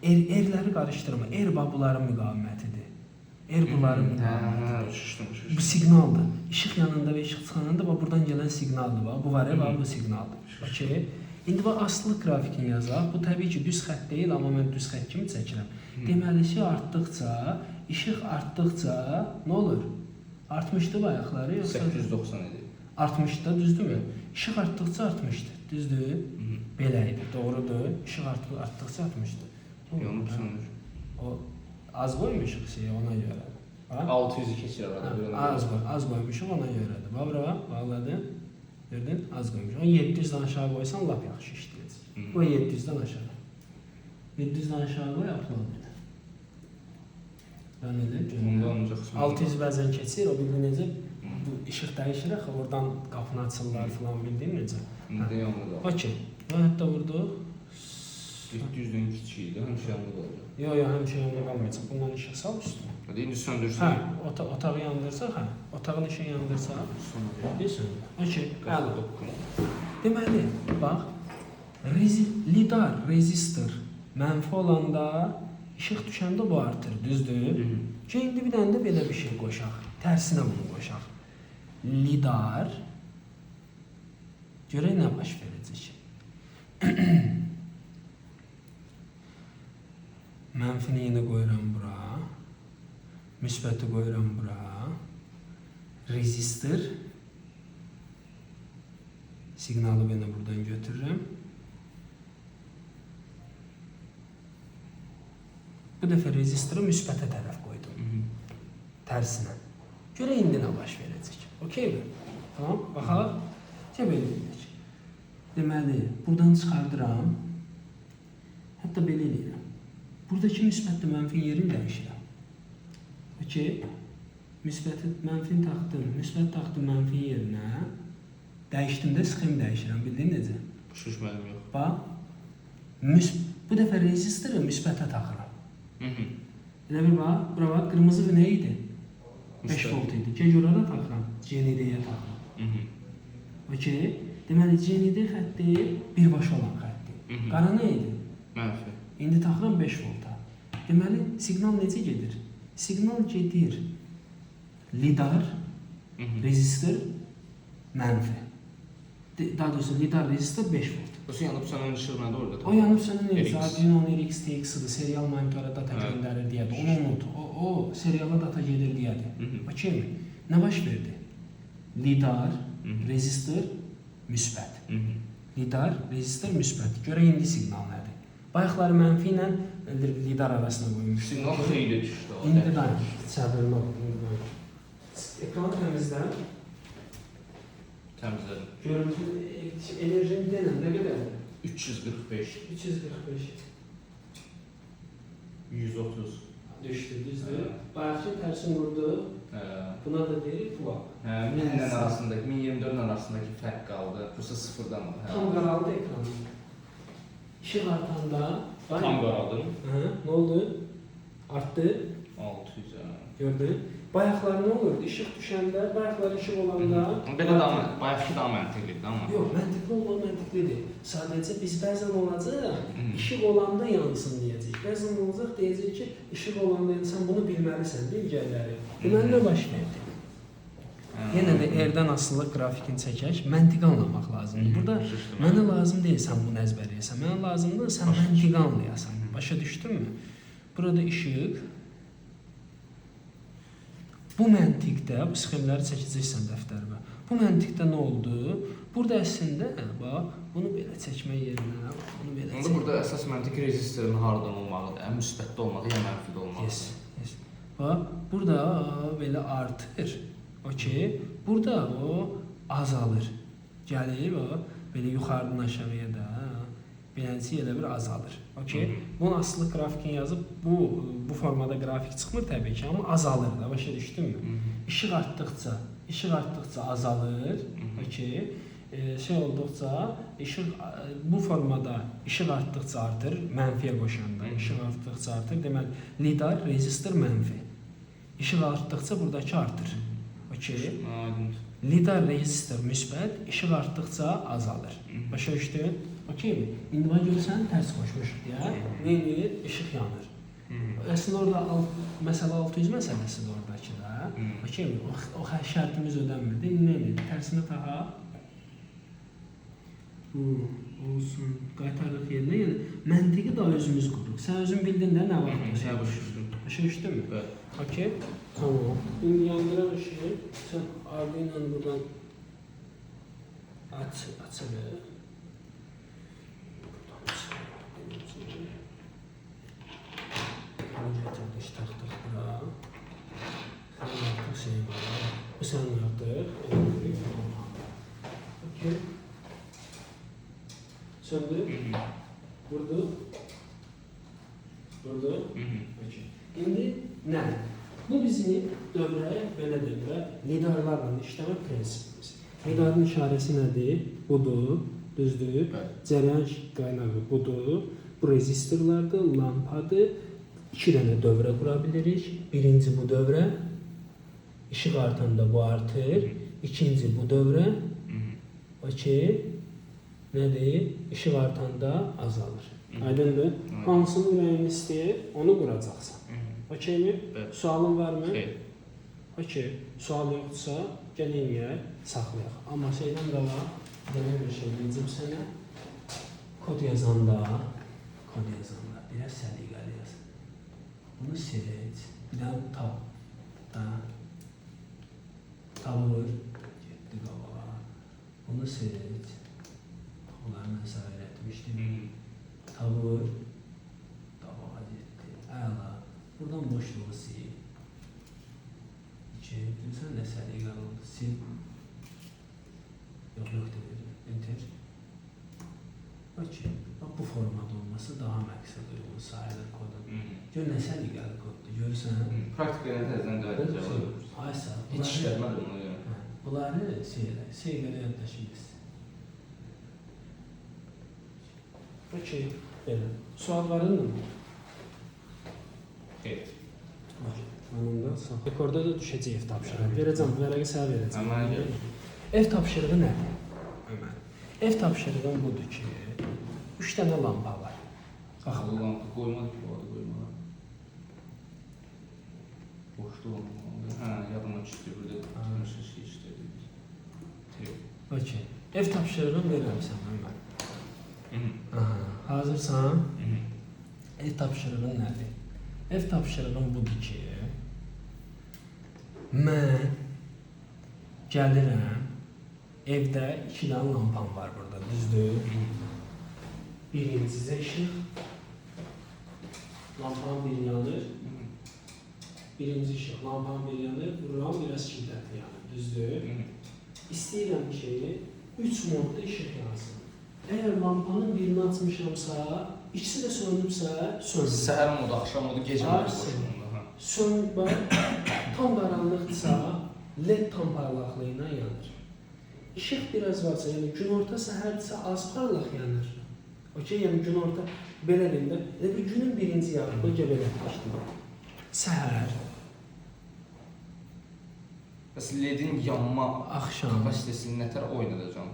R-ləri qarışdırma. R bunların müqavimətidir. R bunların müqavimətidir. Bu siqnaldır. İşıq yanında və işıq çıxanında buradan gələn siqnaldır. Bu var ya, bu siqnaldır. Okey. İndi bu asılılıq qrafikini yazaq. Bu təbii ki, düz xətt deyil, amma mən düz xətt kimi çəkirəm. Deməli, artdıqca, işıq artdıqca nə olur? Artmışdı bayaqları yoxsa 890 idi. artmışdı da düzdürmü? İşıq artdıqca artmışdı. Düzdür? Belə idi. Doğrudur. İşıq artdıqca artmışdı. Yanıb sönür. O az qoymuşuq şeyə ona görə. Ha? 600-ü keçir arada. Az qoymuşuq ona görədir. Bax bura bağladı. Gördün? Az qoymuşuq. 700-dən aşağı qoysan lap yaxşı işləyəcək. Qoy 700-dən aşağı. 700-dən aşağı qoy upload et. Ben elə Ondan 600 bəzən keçir, o bildiyin necə bu işıq dəyişir axı, oradan qapını açırlar filan bildiyin necə. İndi yanında. Okey. Və hətta vurduq. 700-dən kiçik idi, həmişə yanında olacaq. Yo, həmişə yanında qalmayacaq. Bundan işıq sal üstünə. Hadi indi söndürsün. Hə, otağı yandırsaq, hə. Otağın işığı yandırsaq. Bilirsən? Okey. Əla. Deməli, bax, lidar, rezistor mənfi olanda işıq düşəndə bu artır, düzdür? İndi bir dənə də belə bir şey qoşaq. Tərsinə bunu qoşaq. Lidar görək nə baş verəcək. Mənfini yenə qoyuram bura. Müsbəti qoyuram bura. Rezistor. Siqnalı yenə buradan götürürəm. Bu dəfə rezistoru müsbətə tərəf qoydum. Tərsinə. Görək indi nə baş verəcək. Okey mi? Tamam, baxaq. Belə edək. Deməli, buradan çıxardıram. Hətta belə eləyirəm. Buradakı müsbətlə mənfi yerini dəyişirəm. Okey. Müsbəti mənfini taxdım. Müsbət taxdım mənfi yerinə. Dəyişdimdə sxem dəyişirəm. Bildin necə? Şuşməlim yox. Bax. Bu dəfə rezistoru müsbətə taxıram. Elə bir bax, bura bax, qırmızı nə idi? 5 volt idi. Gəl orada taxıram, GND-yə taxıram. Okey. Deməli, GND xətti birbaşa olan xətti. Qara nə idi? Mənfi. İndi taxıram 5 volta. Deməli, siqnal necə gedir? Siqnal gedir lidar, rezistor, mənfi. Daha doğrusu lidar, rezistor 5 volt. O yanıb sönən işıq nədir orada? O yanıb sönən Arduino RX TX-dır, serial monitora data göndərir deyədir. Onu unut. O seriala data gedir deyədir. Okey mi? Nə baş verdi? Lidar, rezistor, müsbət. Lidar, rezistor, müsbət. Görək indi siqnal nədir? Bayaqları mənfi ilə lidar arasına qoymuşdur. Siqnal xeyli düşdü. İndi də səbirli ol. Ekranı təmizlə. Təmizlədim. Görüntü enerjini denən nə qədərdir? 345. 345. 130. Düşdü, düzdür. Bayaqki tərsin vurdu. Buna da deyirik pull-up. 1000 arasındakı, 1024 arasındakı fərq qaldı. Prosta sıfırdan mı? Tam qaraldı ekranı. İşıq artanda... Tam qaraldı. Nə oldu? Artdı. 600. Gördün? Bayaqlar nə olurdu? İşıq düşəndə, bayaqlar işıq olanda... Belə daha, bayaqki daha məntiqlidir amma. Yox, məntiqli olmalı məntiqlidir. Sadəcə biz bəzən olacaq, işıq olanda yansın deyəcək. Bəzən olacaq, deyəcək ki, işıq olanda sən bunu bilməlisən, bilgələri. Deməli, nə baş verdi? Yenə də erdən asılı grafikini çəkək, məntiqi anlamaq lazımdır. Burada mənə lazım deyil sən bunu əzbərləyəsən, mənə lazımdır sən məntiqi anlayasan. Başa düşdünmü? Burada işıq. Bu məntiqdə, bu sxemləri çəkəcəksən dəftərimə. Bu məntiqdə nə oldu? Burada əslində, bax, bunu belə çəkmək yerinə, bunu belə çəkmək. Burada əsas məntiq rezistorun haradan olmalıdır, ən müsbətdə olmalı, ya mənfidə olmalıdır. Yes. Bax, burada belə artır. Okey. Burada o azalır. Gəlir, bax, belə yuxarıdan aşağıya da beləncə elə bir azalır. Okey. Bunun asılı grafikini yazıb, bu formada grafik çıxmır təbii ki, amma azalır da, başa düşdünmü? İşıq artdıqca azalır. Okey. Şey olduqca, bu formada işıq artdıqca artır, mənfiyə qoşanda. İşıq artdıqca artır. Deməli, lidar, rezistor, mənfi. İşıq artdıqca buradakı artır. Okey. Lidar, rezistor, müsbət, işıq artdıqca azalır. Başa düşdün? Okey mi? İndi bana görürsən, tərs qoşmuşuq deyə. Nə edir? İşıq yanır. Əslində orada, məsələ 600 məsələsidir oradakı da. Okey mi? O şərtimiz ödənmirdi. İndi nə edir? Tərsinə taxa. Bu olsun. Qaytarlıq yerinə. Yəni, məntiqi da özümüz quruq. Sən özün bildin də nə vaxt? Başa düşdüm. Başa düşdünmü? Evet. Okey? Tamam. İndi yandıran ışığı sen Arduino'nu buradan açılır. Bunu getirdik, taktık bura. Sen yaptık şey var. Bu sen yaptık. Okey. Söndü. Vurdu. Vurdu. Okey. İndi nə? Bu bizim dövrə, belə dövrə, lidarlarla işləmə prinsipimiz. Lidarın işarəsi nədir? Budur, düzdür. Cəryan qaynağı budur. Bu rezistorlardır, lampadır. 2 dənə dövrə qura bilirik. Birinci bu dövrə, işıq artanda bu artır. İkinci bu dövrə, okey, nədir? İşıq artanda azalır. Aydındır? Hansını ürəyin istəyir, onu quracaqsan. Okey mi? Sualın var mı? Okey. Sual yoxdursa, gəlin yiyək, saxlayaq. Amma şeydən də var, demək bir şey deyəcəm sənə. Kod yazanda, biraz səliqəli yaz. Bunu seç, bir daha tab, tabır, getdi qabağa. Bunu seç, onları mən sənə öyrətmişdim. Tabır, qabağa getdi, əla. Buradan boşluğu sil. Sən də səliqəli oldu, sil. Yox, enter. Okey. Bu formada olması daha məqsəd uyğun sayılır kodun. Gör nə səliqəli koddur, görürsən? Praktikaya təzədən qayıdacaq olur. Aysa. Heç işlətmədim ona görə. Bunları seyirlə yaddaşıyız. Okey. Belə. Sual var mı? Evet. Anında sağ. Rekorda da düşəcək ev tapşırığı. Verəcəm, vərəqi sənə verəcəm. Əməl. Ev tapşırığı nədir? Ömər. Ev tapşırığı budur ki, 3 dənə lampa var. Baxın, lampa qoymadı ki, o adı qoymalı. Boşluq olmalı. Hə, yadıma düşdü, burada şey işlədik. Okey. Ev tapşırığını verirəm sənə, Ömər. Hazırsan? Ev tapşırığı nədir? Ev tapşırığım budur ki, mən gəlirəm, evdə 2 dənə lampam var burada, düzdür? Birincisi işıq, lampanın biri yanır, birinci işıq, lampanın biri yanır, vururam, biraz şiddətli yanır, düzdür? İstəyirəm ki, 3 modda işıq yansın. Əgər lampanın birini açmışamsa, İkisi də sönübsə, sönür. Səhər modu, axşam modu, gecə modu boşluğunda. Sönüb, tam qaranlıqdırsa, LED tam parlaqlığı ilə yanır. İşıq biraz varsa, yəni günorta səhərdirsə az parlaq yanır. Okey, yəni günorta belə deyim də, elə bir günün birinci yarımda belə başlayır. Səhər. Bəs LED-in yanma kapasitesini nə tərə oynadacam?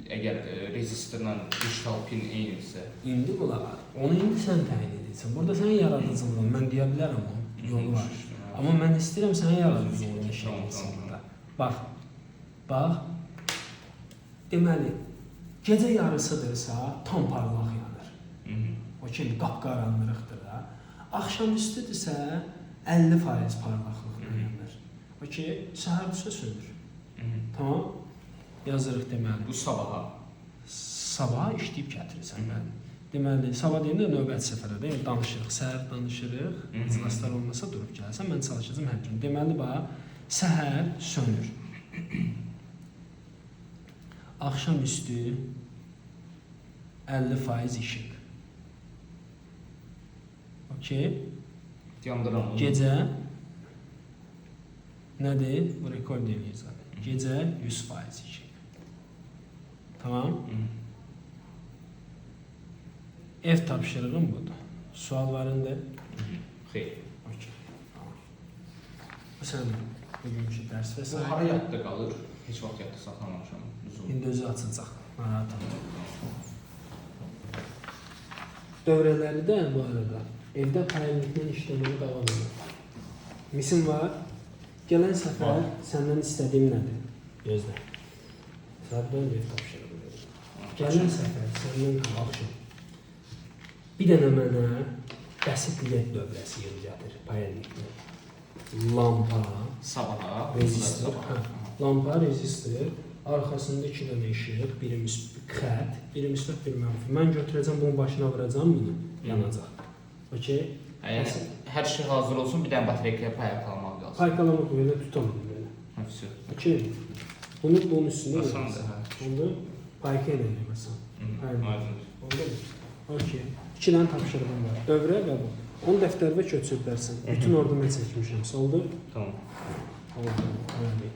Əgər rezistorla digital pin eynidirsə. İndi qulaq as. Onu indi sən təyin edirsən. Burada sənin yaradıcılığın, mən deyə bilərəm o yolu var. Amma mən istəyirəm sənin yaradıcılığın işin burada. Bax. Deməli, gecə yarısıdırsa tam parlaq yanır. O kimi qapqaranlıqdır da. Axşamüstüdürsə 50% parlaqlıqla yanır. O ki, səhərdirsə sönür. Tamam. Yazırıq deməli. Bu sabaha. Sabaha işləyib gətirirsən mənim. Deməli, sabah deyəndə növbəti səfərə də danışırıq. Səhər danışırıq. İclaslar olmasa durub gəlsən, mən çalışacağım hər gün. Deməli, bax, səhər sönür. Axşamüstü 50% işıq. Okey? Yandıram. Gecə nədir? Bu rekord eləyir zaten. Gecə 100% işıq. Tamam. Ev tapşırığım budur. Sual var indi? Xeyr. Okey. Tamam. Bu sənin bugünkü dərs və Bu hara yadda qalır? Heç vaxt yadda saxlamamışam. İndi özü açılacaq. Narahat olma. Dövrələri də bu arada evdə paralelliklə işləməyə davam edir. Misin var? Gələn səfər səndən istədiyim nədir? Gözlə. Səbəbdən bir tapşırıq verir. Gələn səfər səndən qabaqşın. Bir dənə mənə bəsit led dövrəsi yeri gətir, payaniklə. Lampa, Sabaha, rezistor, lampa, rezistor, arxasında 2 dənə işıq, biri xətt, biri müsbət, biri mənfi. Mən götürəcəm, bunun başına vuracam, bunu yanacaq. Okey? Yəni hər şey hazır olsun, bir dənə batareyaya payaqlamaq lazım. Paykalamaq belə tutamadım belə. Hepsi. Okey? Bunu bunun üstünə Asandır, qoyacaqsan. Onu payka ilə eləməsən. Aydın. Oldu mu? Okey. 2 dənə tapşırığım var. Dövrə və bu. Onu dəftərə köçürdərsən. Bütün orada mən çəkmişəm. Oldu? Tamam. Oldu. Öyle.